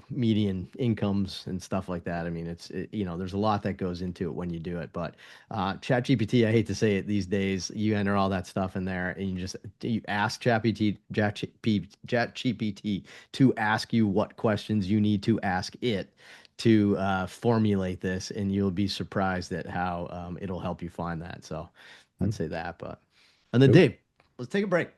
median incomes and stuff like that. I mean, there's a lot that goes into it when you do it. But ChatGPT, I hate to say it these days, you enter all that stuff in there and you ask ChatGPT to ask you what questions you need to ask it to formulate this, and you'll be surprised at how it'll help you find that. So I'd say that. But and then Cool. Dave, let's take a break.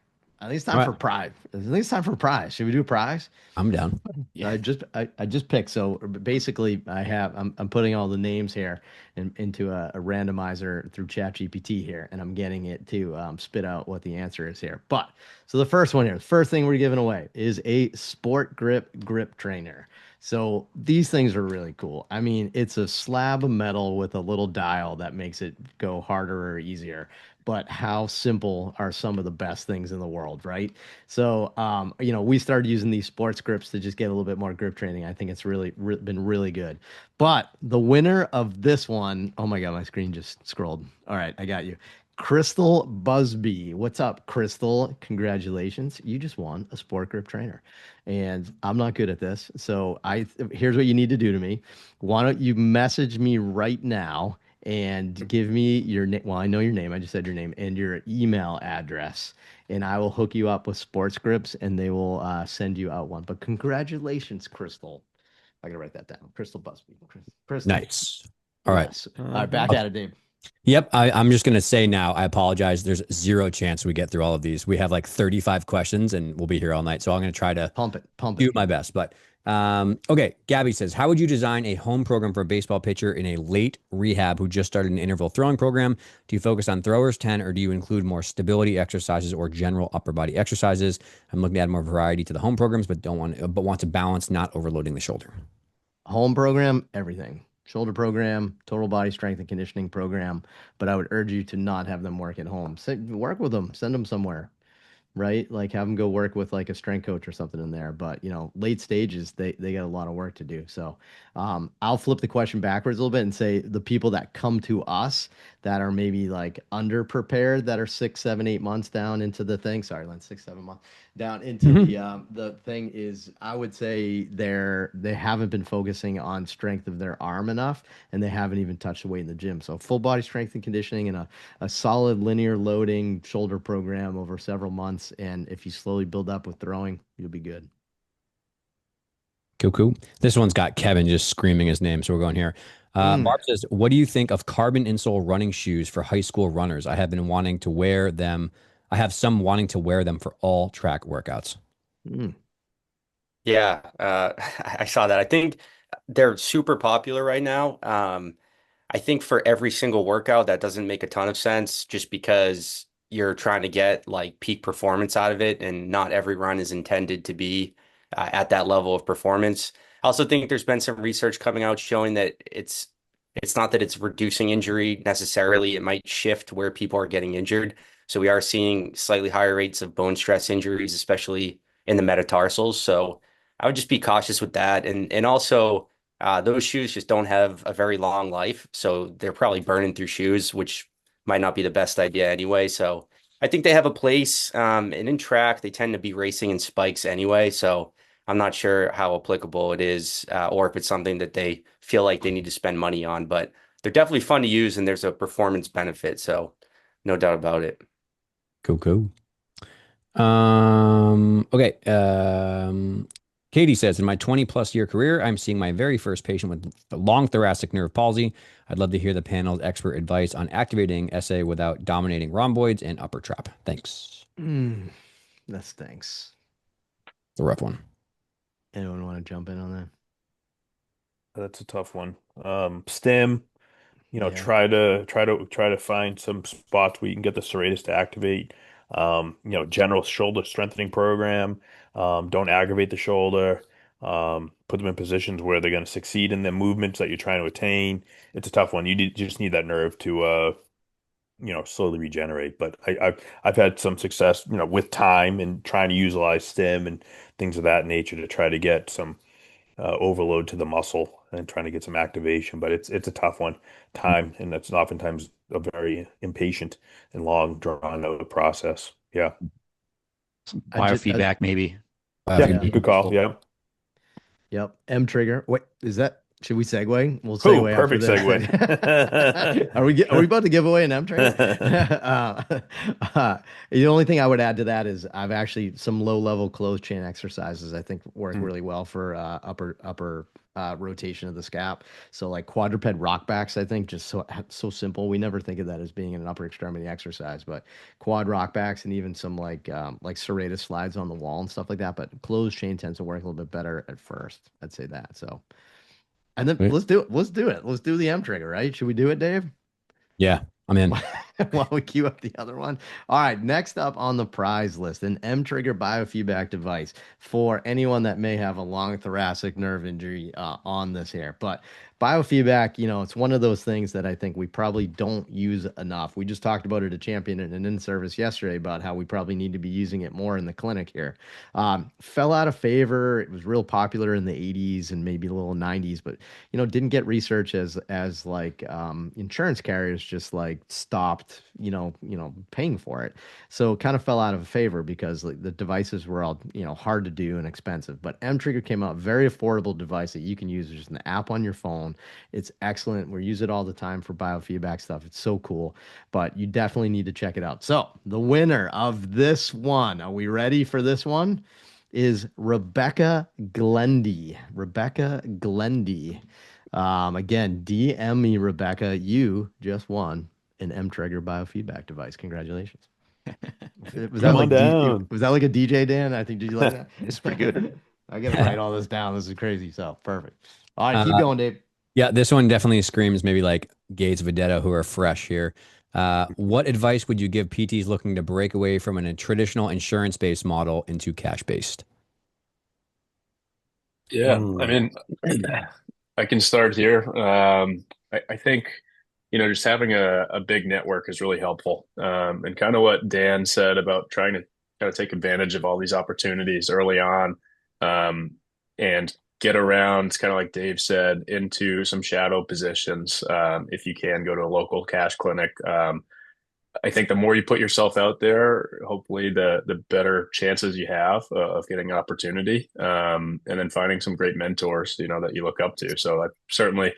I think it's time All for right. prize. I think it's time for prize. Should we do prize? I'm down. Yeah. I just picked. So basically, I'm putting all the names here into a randomizer through ChatGPT here, and I'm getting it to spit out what the answer is here. But so the first one here, the first thing we're giving away is a Sport grip trainer. So these things are really cool. I mean, it's a slab of metal with a little dial that makes it go harder or easier. But how simple are some of the best things in the world, right? So, we started using these sports grips to just get a little bit more grip training. I think it's really been really good. But the winner of this one, oh my God, my screen just scrolled. All right, I got you. Crystal Busby. What's up, Crystal? Congratulations. You just won a sport grip trainer. And I'm not good at this. So here's what you need to do to me. Why don't you message me right now and give me your name. Well, I know your name. I just said your name and your email address, and I will hook you up with sports grips, and they will send you out one. But congratulations, Crystal. I gotta write that down. Crystal Busby. Crystal. Nice. All right. Yes. All right, back at it, Dave. Yep. I'm just going to say now, I apologize. There's zero chance we get through all of these. We have like 35 questions and we'll be here all night. So I'm going to try to Pump it. Pump do it. my best. But okay. Gabby says, how would you design a home program for a baseball pitcher in a late rehab who just started an interval throwing program? Do you focus on throwers 10 or do you include more stability exercises or general upper body exercises? I'm looking to add more variety to the home programs, but want to balance not overloading the shoulder. Home program, everything. Shoulder program, total body strength and conditioning program. But I would urge you to not have them work at home. Work with them, send them somewhere, right? Like have them go work with like a strength coach or something in there. But late stages, they got a lot of work to do. So I'll flip the question backwards a little bit and say the people that come to us that are maybe like underprepared, that are 6, 7, 8 months down into the thing. Sorry, Len, 6, 7 months down into the thing is I would say they haven't been focusing on strength of their arm enough, and they haven't even touched the weight in the gym. So full body strength and conditioning and a solid linear loading shoulder program over several months. And if you slowly build up with throwing, you'll be good. Cool. This one's got Kevin just screaming his name. So we're going here. Barb says, what do you think of carbon insole running shoes for high school runners? I have been wanting to wear them. I have some wanting to wear them for all track workouts. Yeah, I saw that. I think they're super popular right now. I think for every single workout, that doesn't make a ton of sense just because you're trying to get like peak performance out of it, and not every run is intended to be at that level of performance. I also think there's been some research coming out showing that it's not that it's reducing injury necessarily. It might shift where people are getting injured. So we are seeing slightly higher rates of bone stress injuries, especially in the metatarsals. So I would just be cautious with that. And also those shoes just don't have a very long life. So they're probably burning through shoes, which might not be the best idea anyway. So I think they have a place. And in track, they tend to be racing in spikes anyway. So I'm not sure how applicable it is, or if it's something that they feel like they need to spend money on, but they're definitely fun to use and there's a performance benefit. So no doubt about it. Cool. Okay. Katie says, in my 20+ year career, I'm seeing my very first patient with long thoracic nerve palsy. I'd love to hear the panel's expert advice on activating SA without dominating rhomboids and upper trap. Thanks. That stinks. It's a rough one. Anyone want to jump in on that? That's a tough one. Stem, Yeah. try to find some spots where you can get the serratus to activate. General shoulder strengthening program. Don't aggravate the shoulder. Put them in positions where they're going to succeed in the movements that you're trying to attain. It's a tough one. You just need that nerve to slowly regenerate. But I've had some success, with time and trying to utilize stem and things of that nature to try to get some overload to the muscle and trying to get some activation. But it's a tough one, time, and that's oftentimes a very impatient and long drawn out process. Yeah. Biofeedback, maybe. Yeah. Good call. Yeah. Yep. M trigger. Wait, should we segue? We'll Cool. segue after Perfect this. segue. Are we about to give away an M trigger? The only thing I would add to that is I've actually some low level closed chain exercises I think work really well for upper rotation of the scap. So like quadruped rockbacks, I think just so simple. We never think of that as being an upper extremity exercise, but quad rockbacks and even some like serratus slides on the wall and stuff like that. But closed chain tends to work a little bit better at first. I'd say that. So, and then let's do it. Let's do it. Let's do the M trigger, right? Should we do it, Dave? Yeah, I'm in. While we queue up the other one. All right, next up on the prize list, an M trigger biofeedback device for anyone that may have a long thoracic nerve injury on this here. But biofeedback, it's one of those things that I think we probably don't use enough. We just talked about it at Champion and in service yesterday about how we probably need to be using it more in the clinic here. Fell out of favor. It was real popular in the 80s and maybe a little 90s, but didn't get research as like insurance carriers just like like stopped, paying for it. So it kind of fell out of favor because like the devices were all, hard to do and expensive. But M Trigger came out, very affordable device that you can use. There's an app on your phone. It's excellent. We use it all the time for biofeedback stuff. It's so cool, but you definitely need to check it out. So the winner of this one, are we ready for this one? Is Rebecca Glendy. Rebecca Glendy. Again, DM me, Rebecca. You just won an M Trigger biofeedback device. Congratulations. Was that Come on like down. was that like a DJ, Dan? I think, did you like that? It's pretty good. I gotta write all this down. This is crazy. So perfect. All right, keep Uh, going, Dave. yeah, this one definitely screams maybe like Gates Vedetta who are fresh here. What advice would you give PTs looking to break away from a traditional insurance-based model into cash-based? Yeah, I Mm. mean, I can start here. I think, just having a big network is really helpful. And kind of what Dan said about trying to kind of take advantage of all these opportunities early on, and get around, kind of like Dave said, into some shadow positions. If you can go to a local cash clinic. I think the more you put yourself out there, hopefully the better chances you have of getting an opportunity, and then finding some great mentors, that you look up to. So I certainly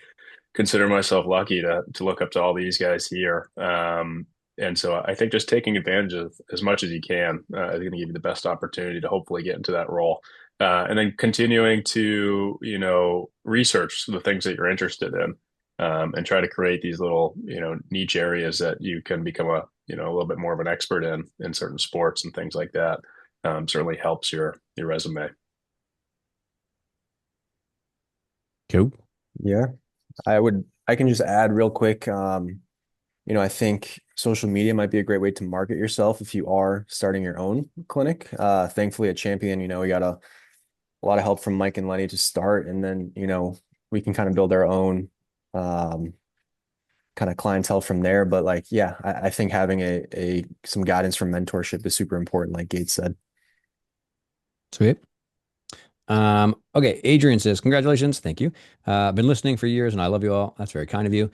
consider myself lucky to look up to all these guys here. And so I think just taking advantage of as much as you can is going to give you the best opportunity to hopefully get into that role. And then continuing to, research the things that you're interested in, and try to create these little, niche areas that you can become a little bit more of an expert in certain sports and things like that. Certainly helps your resume. Cool. Yeah, I can just add real quick. I think social media might be a great way to market yourself if you are starting your own clinic. Thankfully at Champion, we got a lot of help from Mike and Lenny to start, and then, we can kind of build our own kind of clientele from there. But like, yeah, I think having a some guidance from mentorship is super important, like Gates said. Sweet. Okay, Adrian says, congratulations. Thank you. Been listening for years and I love you all. That's very kind of you.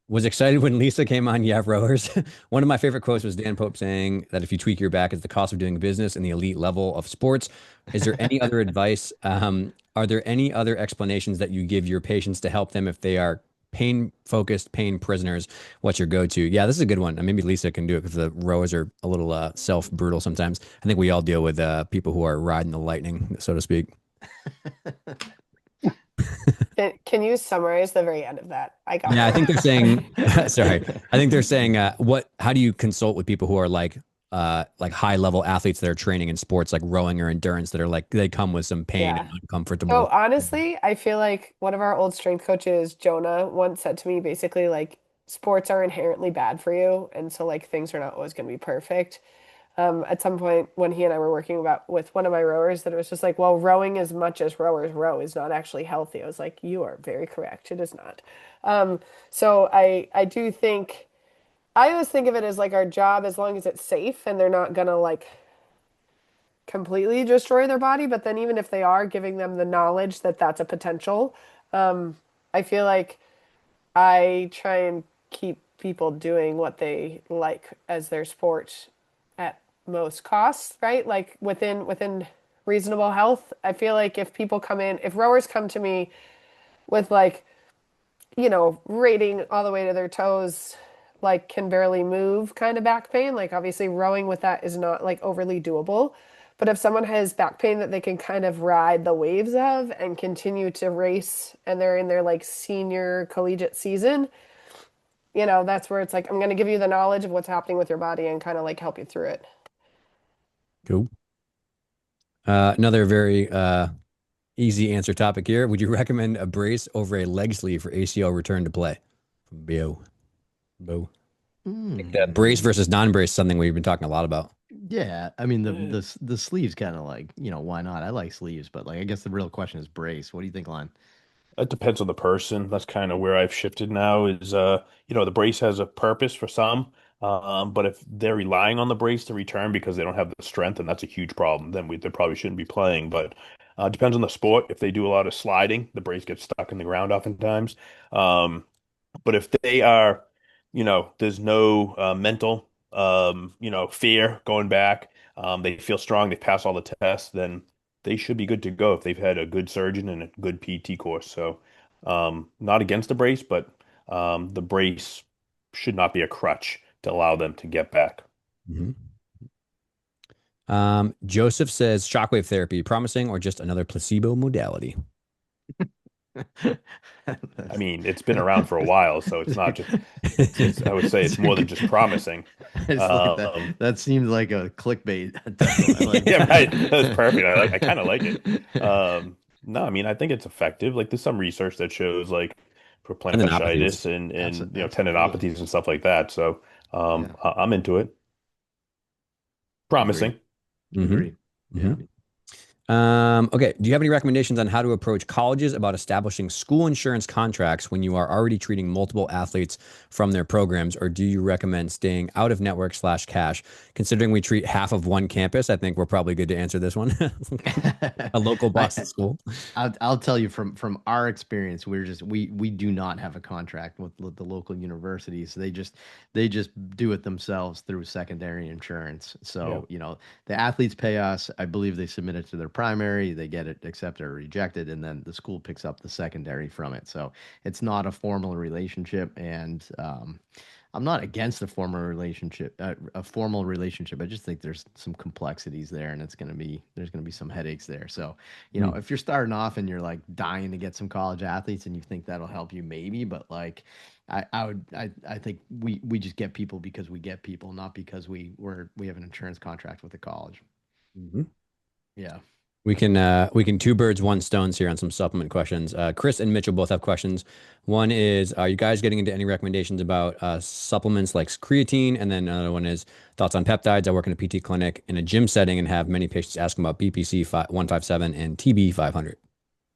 Was excited when Lisa came on. Yeah, rowers. One of my favorite quotes was Dan Pope saying that if you tweak your back, it's the cost of doing business in the elite level of sports. Is there any other advice? Are there any other explanations that you give your patients to help them if they are pain focused, pain prisoners? What's your go to? Yeah, this is a good one. Maybe Lisa can do it because the rowers are a little self brutal sometimes. I think we all deal with people who are riding the lightning, so to speak. Can you summarize the very end of that? I got Yeah, I think they're lost. saying, sorry, I think they're saying, how do you consult with people who are like high level athletes that are training in sports like rowing or endurance that are like, they come with some pain and Yeah. So uncomfortable. honestly, I feel like one of our old strength coaches, Jonah, once said to me basically like sports are inherently bad for you, and so like things are not always going to be perfect. At some point when he and I were working about with one of my rowers, that it was just like, well, rowing as much as rowers row is not actually healthy. I was like, you are very correct. It is not. So I do think I always think of it as like our job, as long as it's safe and they're not gonna like completely destroy their body, but then even if they are, giving them the knowledge that that's a potential. I feel like I try and keep people doing what they like as their sport at most costs, right? Like within reasonable health. I feel like if people come in, if rowers come to me with like, rating all the way to their toes, like can barely move kind of back pain, like obviously rowing with that is not like overly doable. But if someone has back pain that they can kind of ride the waves of and continue to race and they're in their like senior collegiate season, that's where it's like, I'm going to give you the knowledge of what's happening with your body and kind of like help you through it. Cool. Another very easy answer topic here. Would you recommend a brace over a leg sleeve for ACL return to play? From Bo. Bo. Brace versus non-brace is something we've been talking a lot about. Yeah, I mean the sleeves kind of like, why not? I like sleeves, but like I guess the real question is brace. What do you think, Lon? It depends on the person. That's kind of where I've shifted now is the brace has a purpose for some. But if they're relying on the brace to return because they don't have the strength, and that's a huge problem, then they probably shouldn't be playing. But depends on the sport. If they do a lot of sliding, the brace gets stuck in the ground oftentimes. But if they are there's no mental, fear going back. They feel strong. They pass all the tests. Then they should be good to go if they've had a good surgeon and a good PT course. So, not against the brace, but the brace should not be a crutch to allow them to get back. Mhm. Joseph says shockwave therapy, promising or just another placebo modality? I mean, it's been around for a while, so it's not just it's I would say it's more than just promising. It's like that. Um, That seems like a clickbait title. I like yeah, right. That's that. perfect. I kind of like it. No, I mean, I think it's effective. Like there's some research that shows like for plantar Tendinopathies. fasciitis and Absolutely. tendinopathies and stuff like that. So Yeah. I'm into it. Agree. Promising. Hmm. Agree. Hmm. Yeah. Okay. Do you have any recommendations on how to approach colleges about establishing school insurance contracts when you are already treating multiple athletes from their programs, or do you recommend staying out of network slash cash? Considering we treat half of one campus, I think we're probably good to answer this one. A local Boston I school. I'll tell you from our experience, we do not have a contract with the local universities. They just do it themselves through secondary insurance. Yeah. So, the athletes pay us. I believe they submit it to their primary, they get it accepted or rejected, and then the school picks up the secondary from it. So it's not a formal relationship, and I'm not against a formal relationship. I just think there's some complexities there, and there's gonna be some headaches there. So, Mm. if you're starting off and you're like dying to get some college athletes, and you think that'll help you, maybe, but like, I think we just get people because we get people, not because we have an insurance contract with the college. Mhm. Yeah. We can two birds, one stones here on some supplement questions. Chris and Mitchell both have questions. One is, are you guys getting into any recommendations about supplements like creatine? And then another one is thoughts on peptides. I work in a PT clinic in a gym setting and have many patients asking about BPC 157 and TB 500.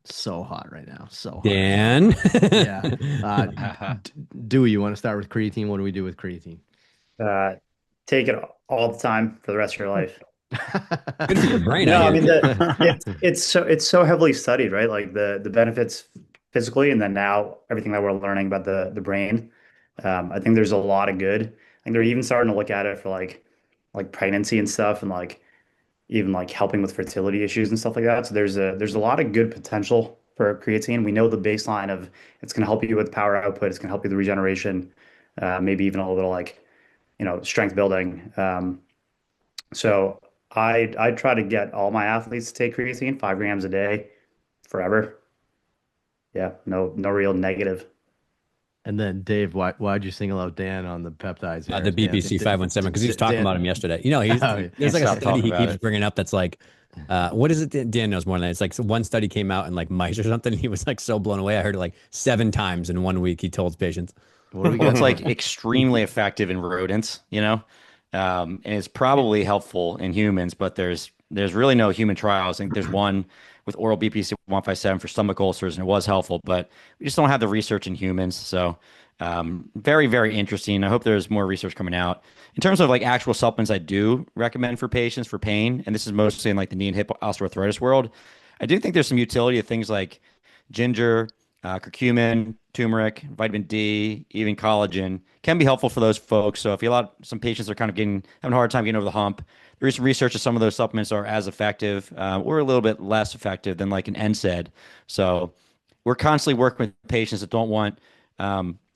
So hot right now. So hot right now. Dan. Yeah. Dewey, you want to start with creatine? What do we do with creatine? Uh, take it all the time for the rest of your life. Good for your brain, I No, I hear. mean it's so heavily studied, right? Like the benefits physically, and then now everything that we're learning about the brain. I think there's a lot of good. I think they're even starting to look at it for like pregnancy and stuff, and like even like helping with fertility issues and stuff like that. So there's a lot of good potential for creatine. We know the baseline of it's going to help you with power output. It's going to help you with regeneration, maybe even a little like strength building. So I try to get all my athletes to take creatine, 5 grams a day, forever. Yeah, no real negative. And then Dave, why'd you single out Dan on the peptides there? The Is Dan, BPC 517, because he was talking Dan, about him yesterday. He's oh, yeah. there's Can't like a stop study talking he about keeps it. bringing up that's like, what is it that Dan knows more than that? It's like one study came out in like mice or something. He was like so blown away. I heard it like 7 times in 1 week. He told his patients. What do we Well, got? it's like extremely effective in rodents, and it's probably helpful in humans, but there's really no human trials. I think there's one with oral BPC 157 for stomach ulcers, and it was helpful, but we just don't have the research in humans. So, very, very interesting. I hope there's more research coming out. In terms of like actual supplements, I do recommend for patients for pain, and this is mostly in like the knee and hip osteoarthritis world. I do think there's some utility of things like ginger, curcumin, turmeric, vitamin D, even collagen can be helpful for those folks. So if you allow some patients are kind of having a hard time getting over the hump, there is some research that some of those supplements are as effective or a little bit less effective than like an NSAID. So we're constantly working with patients that don't want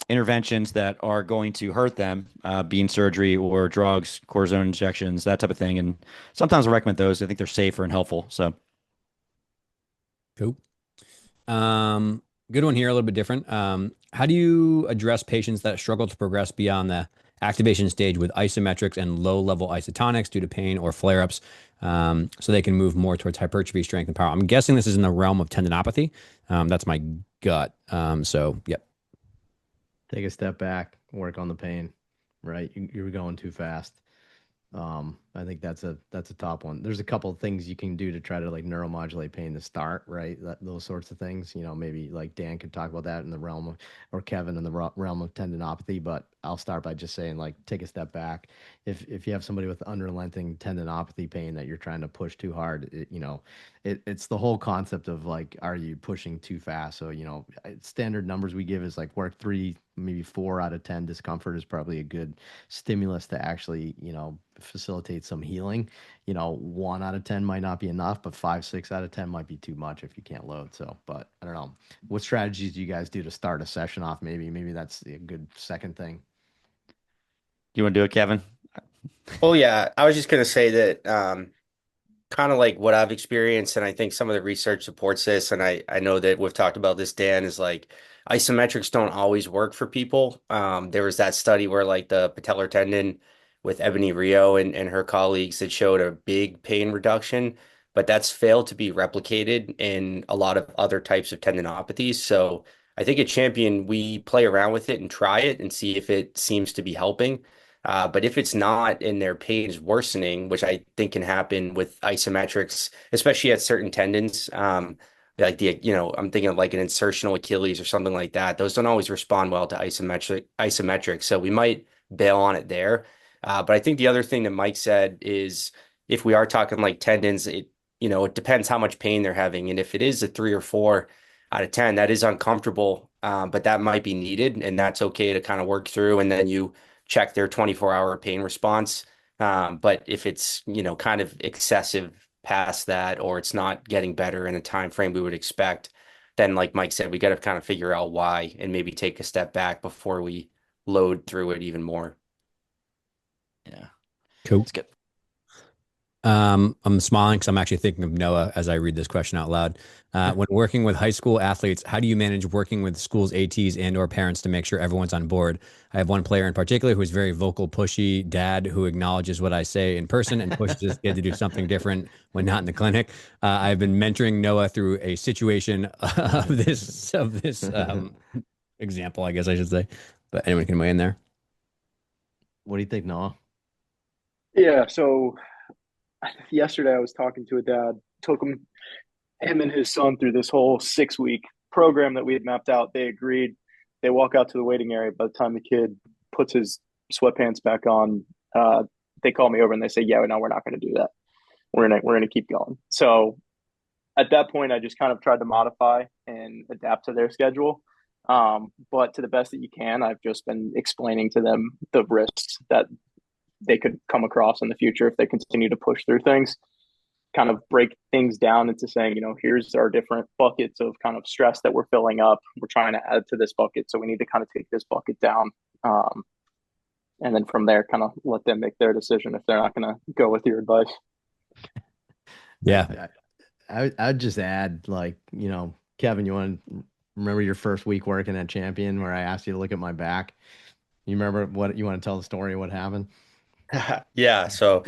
interventions that are going to hurt them, being surgery or drugs, cortisone injections, that type of thing. And sometimes I recommend those. I think they're safer and helpful. So Cool. Um, Good one here, a little bit different. How do you address patients that struggle to progress beyond the activation stage with isometrics and low-level isotonics due to pain or flare-ups, so they can move more towards hypertrophy, strength, and power? I'm guessing this is in the realm of tendinopathy. That's my gut. So, yep. Take a step back, work on the pain, right? You were going too fast. I think that's a top one. There's a couple of things you can do to try to like neuromodulate pain to start, right? Those sorts of things. Maybe like Dan could talk about that in the realm of, or Kevin in the realm of tendinopathy. But I'll start by just saying like take a step back. If you have somebody with unrelenting tendinopathy pain that you're trying to push too hard, it's the whole concept of like, are you pushing too fast? So standard numbers we give is like work 3, maybe 4 out of 10 discomfort is probably a good stimulus to actually facilitate some healing. 1 out of 10 might not be enough, but 5, 6 out of 10 might be too much if you can't load. So, but I don't know. What strategies do you guys do to start a session off? Maybe that's a good second thing. You want to do it, Kevin? Oh yeah, I was just gonna say that kind of like what I've experienced, and I think some of the research supports this, and I know that we've talked about this, Dan, is like isometrics don't always work for people. There was that study where like the patellar tendon with Ebony Rio and her colleagues that showed a big pain reduction, but that's failed to be replicated in a lot of other types of tendinopathies. So I think at Champion, we play around with it and try it and see if it seems to be helping. But if it's not and their pain is worsening, which I think can happen with isometrics, especially at certain tendons, like I'm thinking of like an insertional Achilles or something like that. Those don't always respond well to isometric. So we might bail on it there. But I think the other thing that Mike said is if we are talking like tendons, it depends how much pain they're having. And if it is a 3 or 4 out of 10, that is uncomfortable, but that might be needed, and that's okay to kind of work through. And then you check their 24-hour pain response. But if it's, kind of excessive past that, or it's not getting better in a time frame we would expect, then like Mike said, we got to kind of figure out why and maybe take a step back before we load through it even more. Yeah. Cool. It's good. I'm smiling because I'm actually thinking of Noah as I read this question out loud. When working with high school athletes, how do you manage working with schools, ATs, and or parents to make sure everyone's on board? I have one player in particular who is very vocal, pushy dad who acknowledges what I say in person and pushes his kid to do something different when not in the clinic. I've been mentoring Noah through a situation of this example, I guess I should say. But anyone can weigh in there. What do you think, Noah? Yeah, so yesterday I was talking to a dad, took him and his son through this whole 6 week program that we had mapped out. They agreed. They walk out to the waiting area. By the time the kid puts his sweatpants back on, they call me over and they say, "Yeah, no, we're not going to do that. We're gonna keep going." So at that point, I just kind of tried to modify and adapt to their schedule. But to the best that you can, I've just been explaining to them the risks that they could come across in the future if they continue to push through things, kind of break things down into saying, here's our different buckets of kind of stress that we're filling up. We're trying to add to this bucket. So we need to kind of take this bucket down. And then from there, kind of let them make their decision if they're not going to go with your advice. Yeah. I'd just add, like, Kevin, you want to remember your first week working at Champion where I asked you to look at my back? You remember what you want to tell the story of what happened? Yeah, so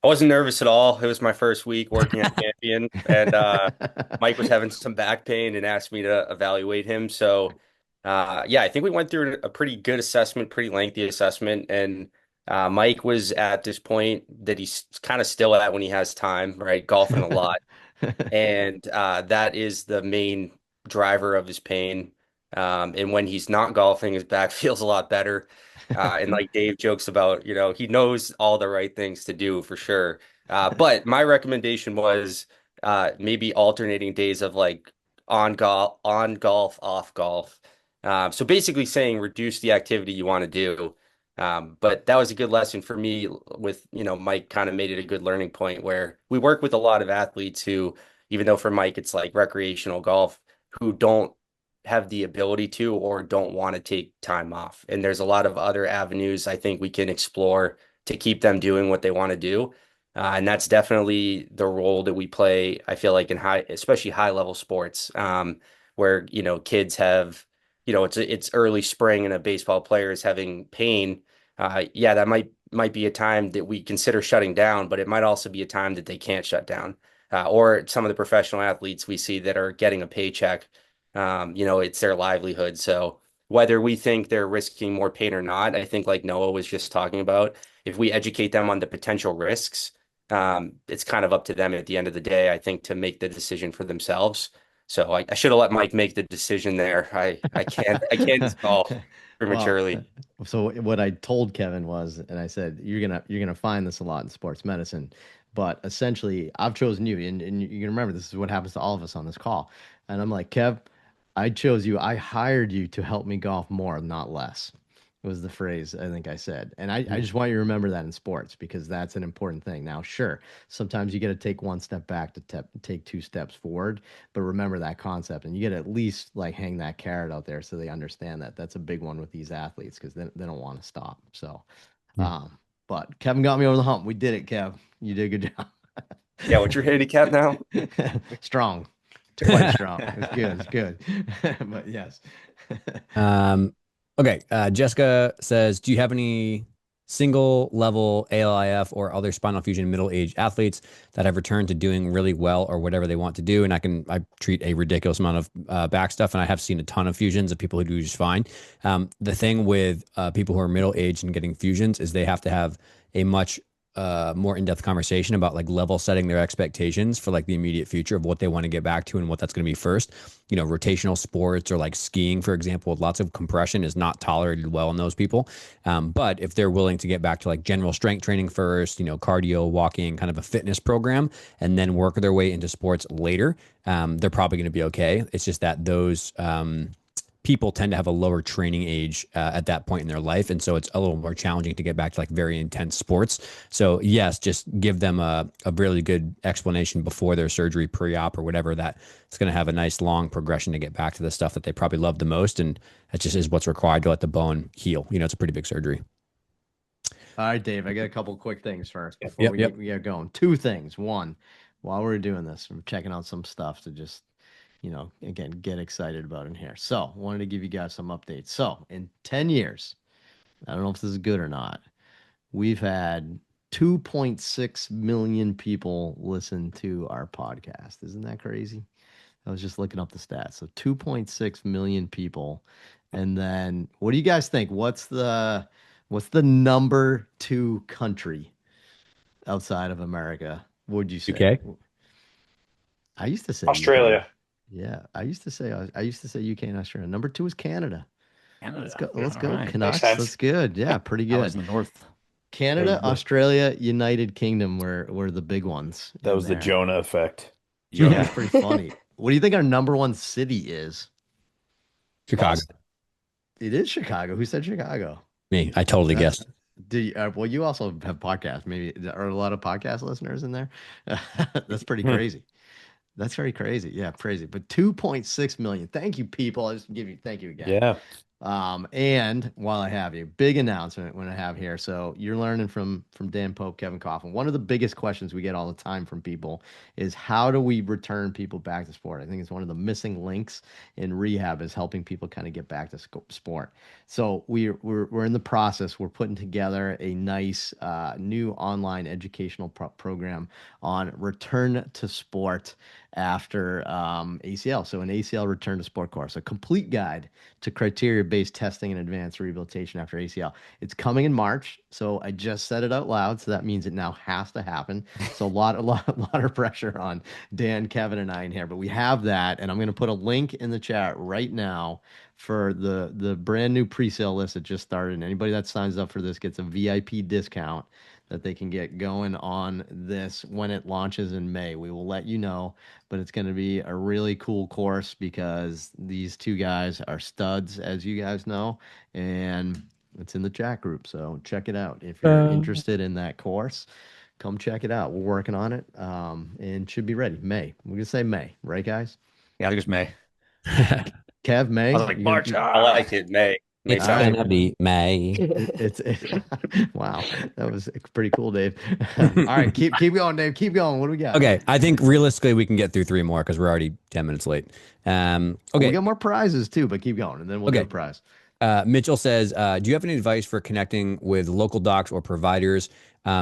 I wasn't nervous at all. It was my first week working at Champion, and Mike was having some back pain and asked me to evaluate him. So, yeah, I think we went through a pretty good assessment, pretty lengthy assessment, and Mike was at this point that he's kind of still at when he has time, right? Golfing a lot. And that is the main driver of his pain. And when he's not golfing, his back feels a lot better. And like Dave jokes about, he knows all the right things to do for sure. But my recommendation was maybe alternating days of like on golf, off golf. So basically saying reduce the activity you want to do. But that was a good lesson for me with, Mike kind of made it a good learning point where we work with a lot of athletes who, even though for Mike it's like recreational golf, who don't have the ability to or don't want to take time off. And there's a lot of other avenues I think we can explore to keep them doing what they want to do. And that's definitely the role that we play, I feel like in especially high level sports, where, kids have, it's early spring and a baseball player is having pain. Yeah, that might be a time that we consider shutting down, but it might also be a time that they can't shut down. Or some of the professional athletes we see that are getting a paycheck, it's their livelihood. So whether we think they're risking more pain or not, I think like Noah was just talking about, if we educate them on the potential risks, it's kind of up to them at the end of the day, I think, to make the decision for themselves. So I should have let Mike make the decision there. I can't call Well, prematurely. so what I told Kevin was, and I said, you're gonna find this a lot in sports medicine, but essentially I've chosen you, and you can remember this is what happens to all of us on this call. And I'm like, Kev, I chose you. I hired you to help me golf more, not less, was the phrase I think I said. And I just want you to remember that in sports because that's an important thing. Now, sure, sometimes you got to take one step back to take two steps forward, but remember that concept, and you got to at least like hang that carrot out there so they understand that. That's a big one with these athletes because they don't want to stop. So, um, but Kevin got me over the hump. We did it, Kev. You did a good job. Yeah, what's your handicap now? Strong, quite strong. It's good. It's good. But yes. Okay. Jessica says, do you have any single level ALIF or other spinal fusion middle-aged athletes that have returned to doing really well or whatever they want to do? And I treat a ridiculous amount of back stuff, and I have seen a ton of fusions of people who do just fine. The thing with people who are middle-aged and getting fusions is they have to have a much more in-depth conversation about like level setting their expectations for like the immediate future of what they want to get back to and what that's going to be first. Rotational sports or like skiing, for example, with lots of compression is not tolerated well in those people. But if they're willing to get back to like general strength training first, cardio, walking, kind of a fitness program, and then work their way into sports later, they're probably going to be okay. It's just that those people tend to have a lower training age at that point in their life. And so it's a little more challenging to get back to like very intense sports. So yes, just give them a really good explanation before their surgery, pre-op or whatever, that it's going to have a nice long progression to get back to the stuff that they probably love the most. And that just is what's required to let the bone heal. It's a pretty big surgery. All right, Dave, I got a couple quick things first before Yep, we yep. get going. Two things. One, while we're doing this, I'm checking out some stuff to just, again, get excited about in here. So, wanted to give you guys some updates. So, in 10 years, I don't know if this is good or not, we've had 2.6 million people listen to our podcast. Isn't that crazy? I was just looking up the stats. So 2.6 million people. And then what do you guys think? What's the number two country outside of America? Would you say? UK? I used to say UK. Australia. Yeah, I used to say UK and Australia. Number two is Canada. Canada. Let's go. Let's All go, right. Canucks. sense. That's good. Yeah, pretty That was good. in the north. Canada, Australia, United Kingdom were the big ones That in was the there. Jonah effect. Yeah, Yeah. it's pretty funny. What do you think our number one city is? Chicago. It is Chicago. Who said Chicago? Me. I totally guessed. Well, you also have podcasts. Maybe are a lot of podcast listeners in there? That's pretty crazy. That's very crazy. Yeah, crazy. But 2.6 million. Thank you, people. I just give you thank you again. Yeah. And while I have you, big announcement when I have here. So you're learning from Dan Pope, Kevin Coughlin. One of the biggest questions we get all the time from people is how do we return people back to sport? I think it's one of the missing links in rehab is helping people kind of get back to sport. So we're in the process. We're putting together a nice new online educational program on return to sport after ACL. So an ACL return to sport course, a complete guide to criteria-based testing and advanced rehabilitation after ACL. It's coming in March, so I just said it out loud, so that means it now has to happen. So a lot of pressure on Dan, Kevin, and I in here, but we have that, and I'm going to put a link in the chat right now for the brand new pre-sale list that just started. And anybody that signs up for this gets a VIP discount that they can get going on this when it launches in May. We will let you know, but it's going to be a really cool course because these two guys are studs, as you guys know, and it's in the chat group. So check it out. If you're interested in that course, come check it out. We're working on it and should be ready. May. We're going to say May, right, guys? Yeah, I think it's May. Kev, May? I was like, March. I like it. May It's All right. gonna be May. Wow, that was pretty cool, Dave. All right, keep going, Dave. Keep going. What do we got? Okay, I think realistically we can get through three more because we're already 10 minutes late. We Okay, got more prizes too, but keep going, and then we'll Okay. do a prize. Mitchell says, do you have any advice for connecting with local docs or providers?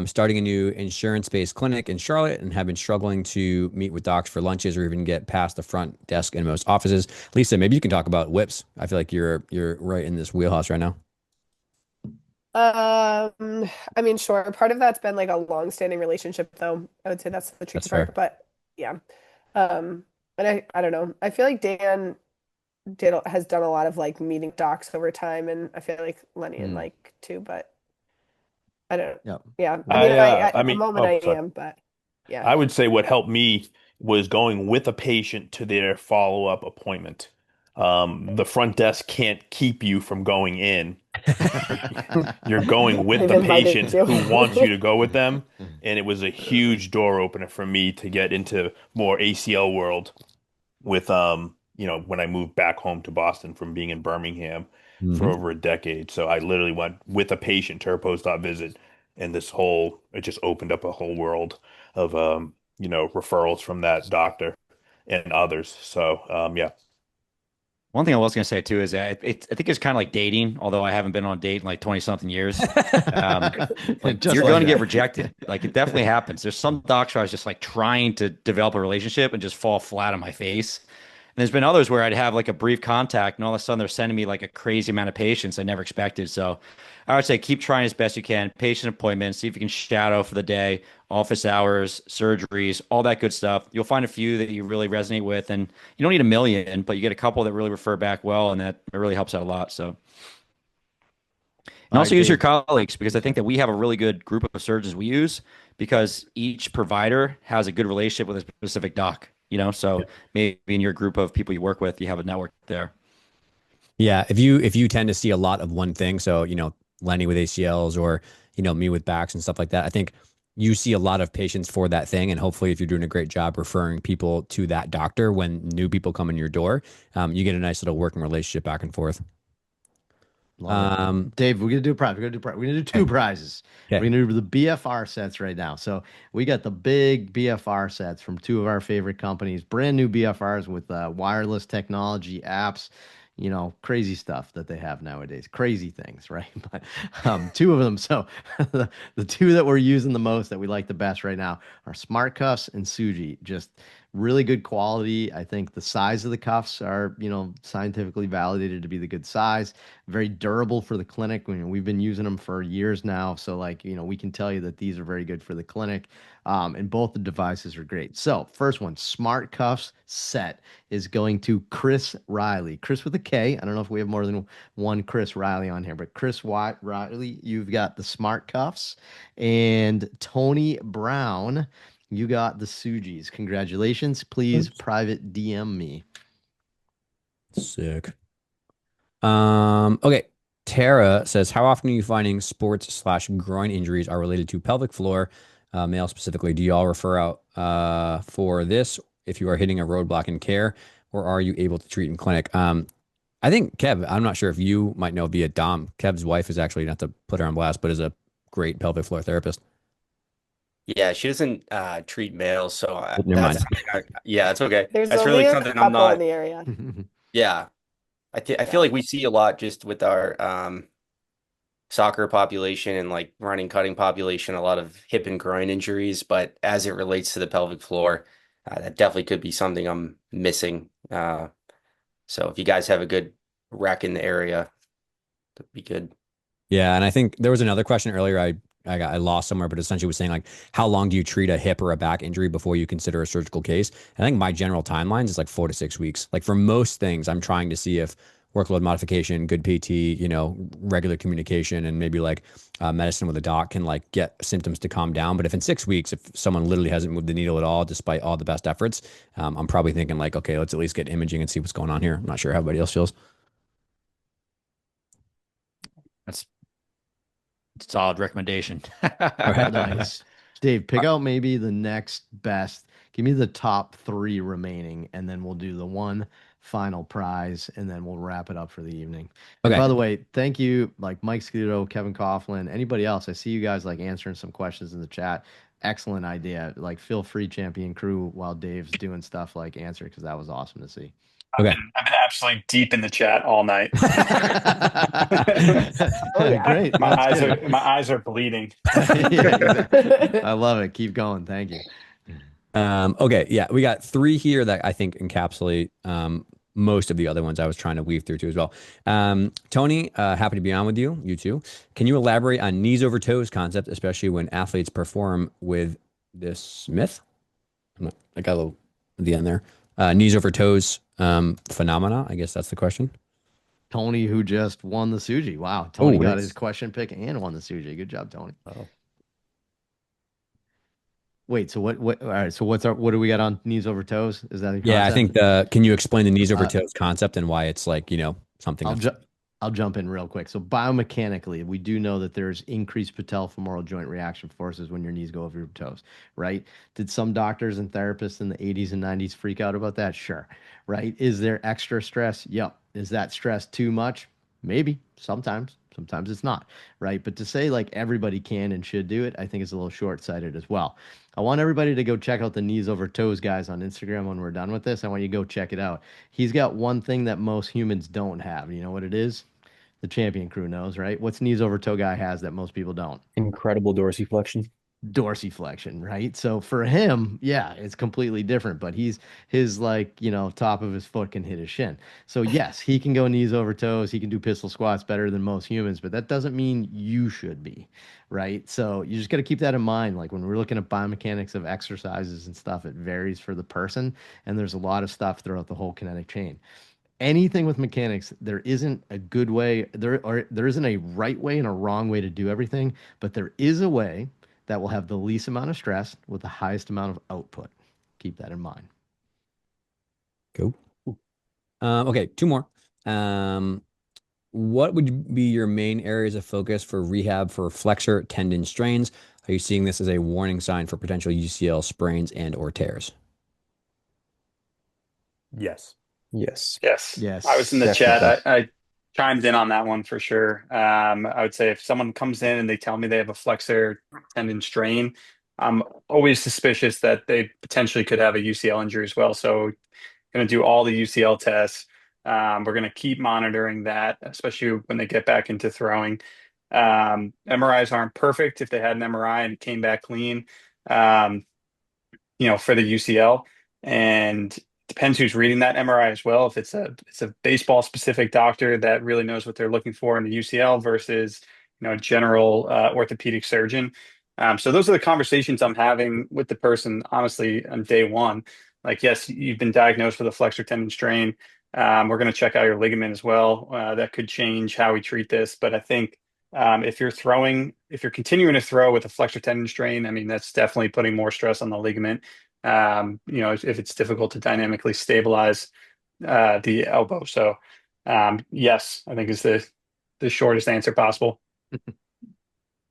Starting a new insurance-based clinic in Charlotte and have been struggling to meet with docs for lunches or even get past the front desk in most offices. Lisa, maybe you can talk about whips. I feel like you're right in this wheelhouse right now. I mean, sure. Part of that's been like a long-standing relationship, though. I would say that's the That's tricky part. fair. But yeah, and I don't know. I feel like Dan has done a lot of like meeting docs over time, and I feel like Lenny and Mm, Mike too. But I don't. yeah. Yeah, I mean, I at the mean, moment I oh, sorry. am, but yeah. I would say what helped me was going with a patient to their follow-up appointment. The front desk can't keep you from going in. You're, you're going with They've the invited patient who wants you you. to go with them. And it was a huge door opener for me to get into more ACL world with when I moved back home to Boston from being in Birmingham for Hmm. over a decade. So I literally went with a patient to her post-op visit, and it just opened up a whole world of referrals from that doctor and others. So yeah. One thing I was going to say too is that I think it's kind of like dating, although I haven't been on a date in like 20 something years. Um, like Just you're like going to get that. rejected. Like it definitely happens. There's some docs where I was just like trying to develop a relationship and just fall flat on my face. And there's been others where I'd have like a brief contact and all of a sudden they're sending me like a crazy amount of patients I never expected. So I would say keep trying as best you can. Patient appointments, see if you can shadow for the day, office hours, surgeries, all that good stuff. You'll find a few that you really resonate with, and you don't need a million, but you get a couple that really refer back well, and that it really helps out a lot. So, and All also right, use your Dave. colleagues because I think that we have a really good group of surgeons we use because each provider has a good relationship with a specific doc. So maybe in your group of people you work with, you have a network there. Yeah, if you tend to see a lot of one thing, so Lenny with ACLs or me with backs and stuff like that, I think you see a lot of patients for that thing, and hopefully, if you're doing a great job referring people to that doctor when new people come in your door, you get a nice little working relationship back and forth. Love it. Um, Dave, we're gonna do a prize. We're gonna do prize. We're gonna do two okay, prizes. We're okay, gonna do the BFR sets right now. So we got the big BFR sets from two of our favorite companies, brand new BFRs with wireless technology apps, crazy stuff that they have nowadays. Crazy things, right? But two of them. So the two that we're using the most that we like the best right now are Smart Cuffs and Suji. Just really good quality. I think the size of the cuffs are, scientifically validated to be the good size, very durable for the clinic. We've been using them for years now. So, like, we can tell you that these are very good for the clinic. And both the devices are great. So, first one, Smart Cuffs set is going to Chris Riley. Chris with a K. I don't know if we have more than one Chris Riley on here, but Riley, you've got the Smart Cuffs. And Tony Brown, you got the Sujis. Congratulations. Please private DM me. sick. Okay. Tara says, how often are you finding sports/groin injuries are related to pelvic floor, male specifically? Do y'all refer out for this if you are hitting a roadblock in care, or are you able to treat in clinic? I think Kev, I'm not sure if you might know via Dom. Kev's wife is actually, not to put her on blast, but is a great pelvic floor therapist. Yeah, she doesn't treat males, so Oh, never that's mind. something yeah, it's okay. There's That's only really a something I'm couple in not. the area. Yeah, I feel Yeah. like we see a lot just with our soccer population and like running cutting population, a lot of hip and groin injuries, but as it relates to the pelvic floor, that definitely could be something I'm missing. So if you guys have a good rec in the area, that'd be good. Yeah, and I think there was another question earlier I lost somewhere, but essentially was saying like, how long do you treat a hip or a back injury before you consider a surgical case? I think my general timelines is like 4 to 6 weeks. Like for most things, I'm trying to see if workload modification, good PT, regular communication, and maybe like medicine with a doc can like get symptoms to calm down. But if in 6 weeks, if someone literally hasn't moved the needle at all, despite all the best efforts, I'm probably thinking like, okay, let's at least get imaging and see what's going on here. I'm not sure how everybody else feels. That's a solid recommendation. All right. Nice. Dave, pick out maybe the next best. Give me the top three remaining, and then we'll do the one final prize, and then we'll wrap it up for the evening. And Okay. by the way, thank you, like Mike Scudo, Kevin Coughlin, anybody else. I see you guys like answering some questions in the chat. Excellent idea. Like, feel free, champion crew, while Dave's doing stuff like answer, because that was awesome to see. Okay. I've been absolutely deep in the chat all night. Oh yeah. Great. That's good. My eyes are bleeding. Yeah, exactly. I love it. Keep going. Thank you. Okay, yeah, we got three here that I think encapsulate most of the other ones I was trying to weave through too as well. Tony, happy to be on with you. You too. Can you elaborate on knees over toes concept, especially when athletes perform with this myth? I got a little at the end there. Knees over toes phenomena. I guess that's the question. Tony, who just won the Suji. Wow. Tony Oh, got his nice. question pick and won the Suji. Good job, Tony. Oh. Wait, so all right, so what do we got on knees over toes? Is that the Yeah, I concept? think can you explain the knees over Uh, toes concept and why it's like, something I'll that's ju I'll jump in real quick. So biomechanically, we do know that there's increased patellofemoral joint reaction forces when your knees go over your toes, right? Did some doctors and therapists in the 80s and 90s freak out about that? Sure, right? Is there extra stress? Yep. Is that stress too much? Maybe. Sometimes. Sometimes it's not, right? But to say like everybody can and should do it, I think is a little short-sighted as well. I want everybody to go check out the knees over toes guys on Instagram when we're done with this. I want you to go check it out. He's got one thing that most humans don't have. You know what it is? The champion crew knows, right? What's knees over toe guy has that most people don't? Incredible dorsiflexion. Dorsiflexion, right? So for him, yeah, it's completely different, but his like, top of his foot can hit his shin. So yes, he can go knees over toes, he can do pistol squats better than most humans, but that doesn't mean you should be, right? So you just got to keep that in mind. Like when we're looking at biomechanics of exercises and stuff, it varies for the person, and there's a lot of stuff throughout the whole kinetic chain. Anything with mechanics, there isn't a good way, there isn't a right way and a wrong way to do everything, but there is a way that will have the least amount of stress with the highest amount of output. Keep that in mind. cool. Okay, two more. Um, what would be your main areas of focus for rehab for flexor tendon strains? Are you seeing this as a warning sign for potential UCL sprains and or tears? Yes. Yes. Yes, I was in the Yes. chat. Definitely. I chimed in on that one for sure. I would say if someone comes in and they tell me they have a flexor tendon strain, I'm always suspicious that they potentially could have a UCL injury as well. So, going to do all the UCL tests. We're going to keep monitoring that, especially when they get back into throwing. MRIs aren't perfect. If they had an MRI and it came back clean, um, for the UCL. And depends who's reading that MRI as well. If it's a baseball specific doctor that really knows what they're looking for in the UCL versus a general orthopedic surgeon. So those are the conversations I'm having with the person, honestly, on day one. Like, yes, you've been diagnosed with a flexor tendon strain. We're going to check out your ligament as well. That could change how we treat this. But I think if you're continuing to throw with a flexor tendon strain, I mean, that's definitely putting more stress on the ligament. If it's difficult to dynamically stabilize the elbow. So, yes, I think is the shortest answer possible.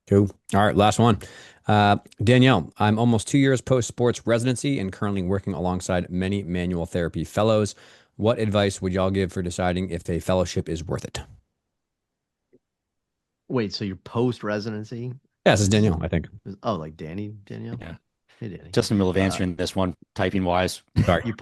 Cool. All right, last one. Danielle, I'm almost 2 years post sports residency and currently working alongside many manual therapy fellows. What advice would y'all give for deciding if a fellowship is worth it? Wait, so you're post residency? Yeah, this is Danielle, I think. Oh, like Danielle? Yeah. Hey, Danny. Just in the middle of answering this one, typing wise. Sorry.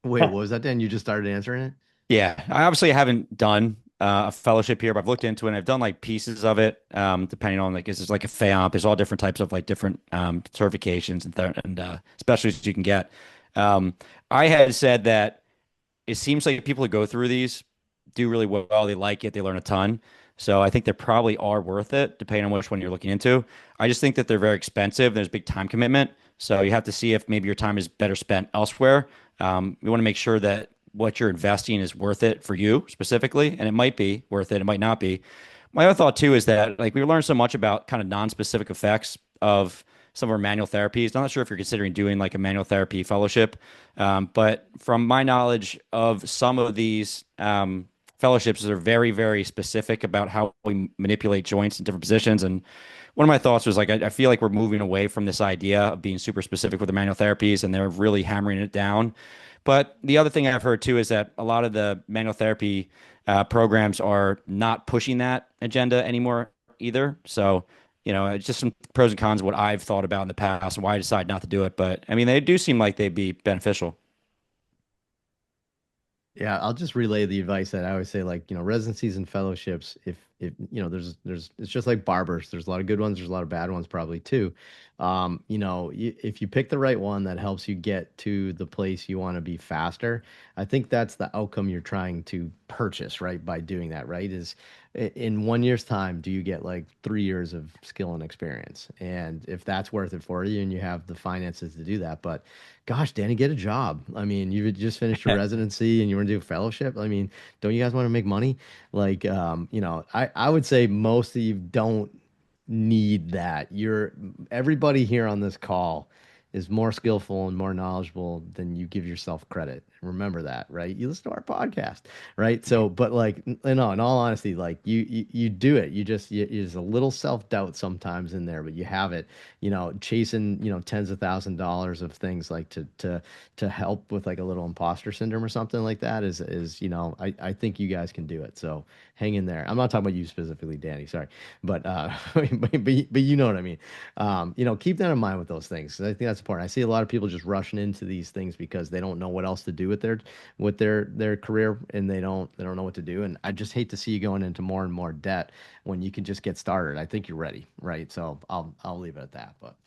Wait, what was that, Dan? You just started answering it? Yeah, I obviously haven't done a fellowship here, but I've looked into it and I've done like pieces of it, depending on like, is this like a FAOP? There's all different types of like different certifications and specialties you can get. I had said that it seems like people who go through these do really well. They like it. They learn a ton. So I think they probably are worth it, depending on which one you're looking into. I just think that they're very expensive. There's a big time commitment. So you have to see if maybe your time is better spent elsewhere. We want to make sure that what you're investing is worth it for you specifically, and it might be worth it. It might not be. My other thought too is that like we learned so much about kind of non-specific effects of some of our manual therapies. I'm not sure if you're considering doing like a manual therapy fellowship, but from my knowledge of some of these fellowships, they're very, very specific about how we manipulate joints in different positions. And one of my thoughts was like, I feel like we're moving away from this idea of being super specific with the manual therapies, and they're really hammering it down. But the other thing I've heard too is that a lot of the manual therapy programs are not pushing that agenda anymore either. So, it's just some pros and cons of what I've thought about in the past and why I decided not to do it. But I mean, they do seem like they'd be beneficial. Yeah, I'll just relay the advice that I always say, like, residencies and fellowships, if there's it's just like barbers. There's a lot of good ones, there's a lot of bad ones probably too. If you pick the right one that helps you get to the place you want to be faster, I think that's the outcome you're trying to purchase, right? By doing that, right? Is in 1 year's time, do you get like 3 years of skill and experience? And if that's worth it for you and you have the finances to do that, but gosh, Danny, get a job. I mean, you just finished your residency and you want to do a fellowship. I mean, don't you guys want to make money? Like, I would say most of you don't need that. Everybody here on this call is more skillful and more knowledgeable than you give yourself credit. Remember that, right? You listen to our podcast, right? So, but like, no, in all honesty, like you do it. There's a little self-doubt sometimes in there, but you have it, chasing, tens of $1,000s of things like to help with like a little imposter syndrome or something like that is, I think you guys can do it. So hang in there. I'm not talking about you specifically, Danny, sorry, but but you know what I mean. Keep that in mind with those things. 'Cause I think that's important. I see a lot of people just rushing into these things because they don't know what else to do with their career, and they don't know what to do. And I just hate to see you going into more and more debt when you can just get started. I think you're ready, right? So I'll leave it at that. But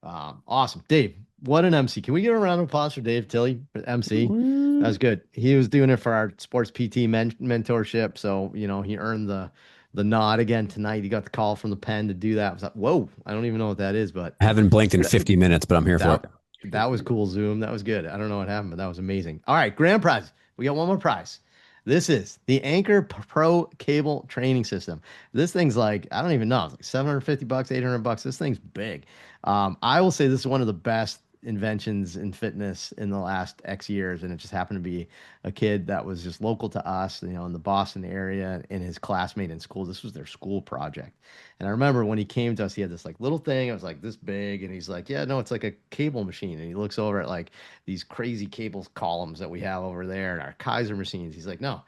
awesome, Dave. What an MC! Can we get a round of applause for Dave Tilley, MC? That was good. He was doing it for our sports PT mentorship, so he earned the nod again tonight. He got the call from the pen to do that. I was like, whoa, I don't even know what that is, but I haven't blinked in that 50 minutes, but I'm here for that, it. that was cool, Zoom. That was good. I don't know what happened, but that was amazing. All right, grand prize. We got one more prize. This is the Anchor Pro cable training system. This thing's like, I don't even know, it's like 750 bucks, 800 bucks. This thing's big. I will say this is one of the best inventions in fitness in the last X years, and it just happened to be a kid that was just local to us, in the Boston area, and his classmate in school. This was their school project. And I remember when he came to us, he had this like little thing. It was like this big, and he's like, "Yeah, no, it's like a cable machine." And he looks over at like these crazy cables columns that we have over there and our Kaiser machines. He's like, "No,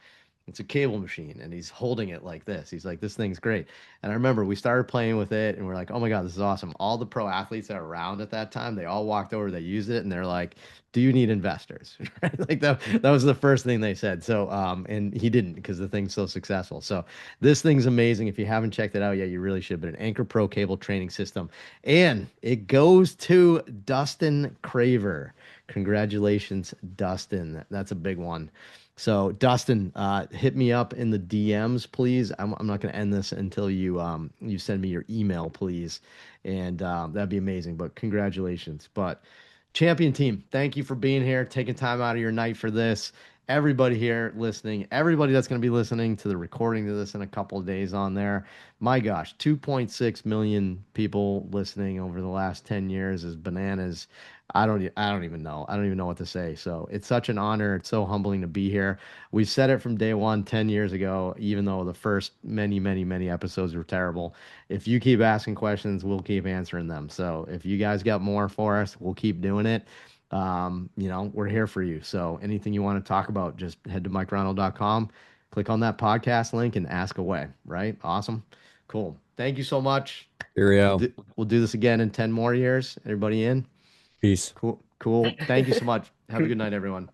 it's a cable machine," and he's holding it like this. He's like, "This thing's great." And I remember we started playing with it, and we're like, "Oh my God, this is awesome!" All the pro athletes that were around at that time, they all walked over, they used it, and they're like, "Do you need investors?" Right? Like that was the first thing they said. So, and he didn't because the thing's so successful. So this thing's amazing. If you haven't checked it out yet, you really should. But an Anchor Pro cable training system, and it goes to Dustin Craver. Congratulations, Dustin. That's a big one. So Dustin, hit me up in the DMs, please. I'm not going to end this until you send me your email, please, and that'd be amazing. But congratulations. But champion team, thank you for being here, taking time out of your night for this. Everybody here listening, everybody that's going to be listening to the recording of this in a couple of days on there. My gosh, 2.6 million people listening over the last 10 years is bananas. I don't even know. I don't even know what to say. So it's such an honor. It's so humbling to be here. We said it from day one, 10 years ago, even though the first many, many, many episodes were terrible. If you keep asking questions, we'll keep answering them. So if you guys got more for us, we'll keep doing it. We're here for you. So anything you want to talk about, just head to mikereinold.com, click on that podcast link and ask away, right? Awesome. Cool. Thank you so much. Cheerio. We'll do this again in 10 more years. Everybody in? Peace. Cool. Cool. Thank you so much. Have a good night, everyone.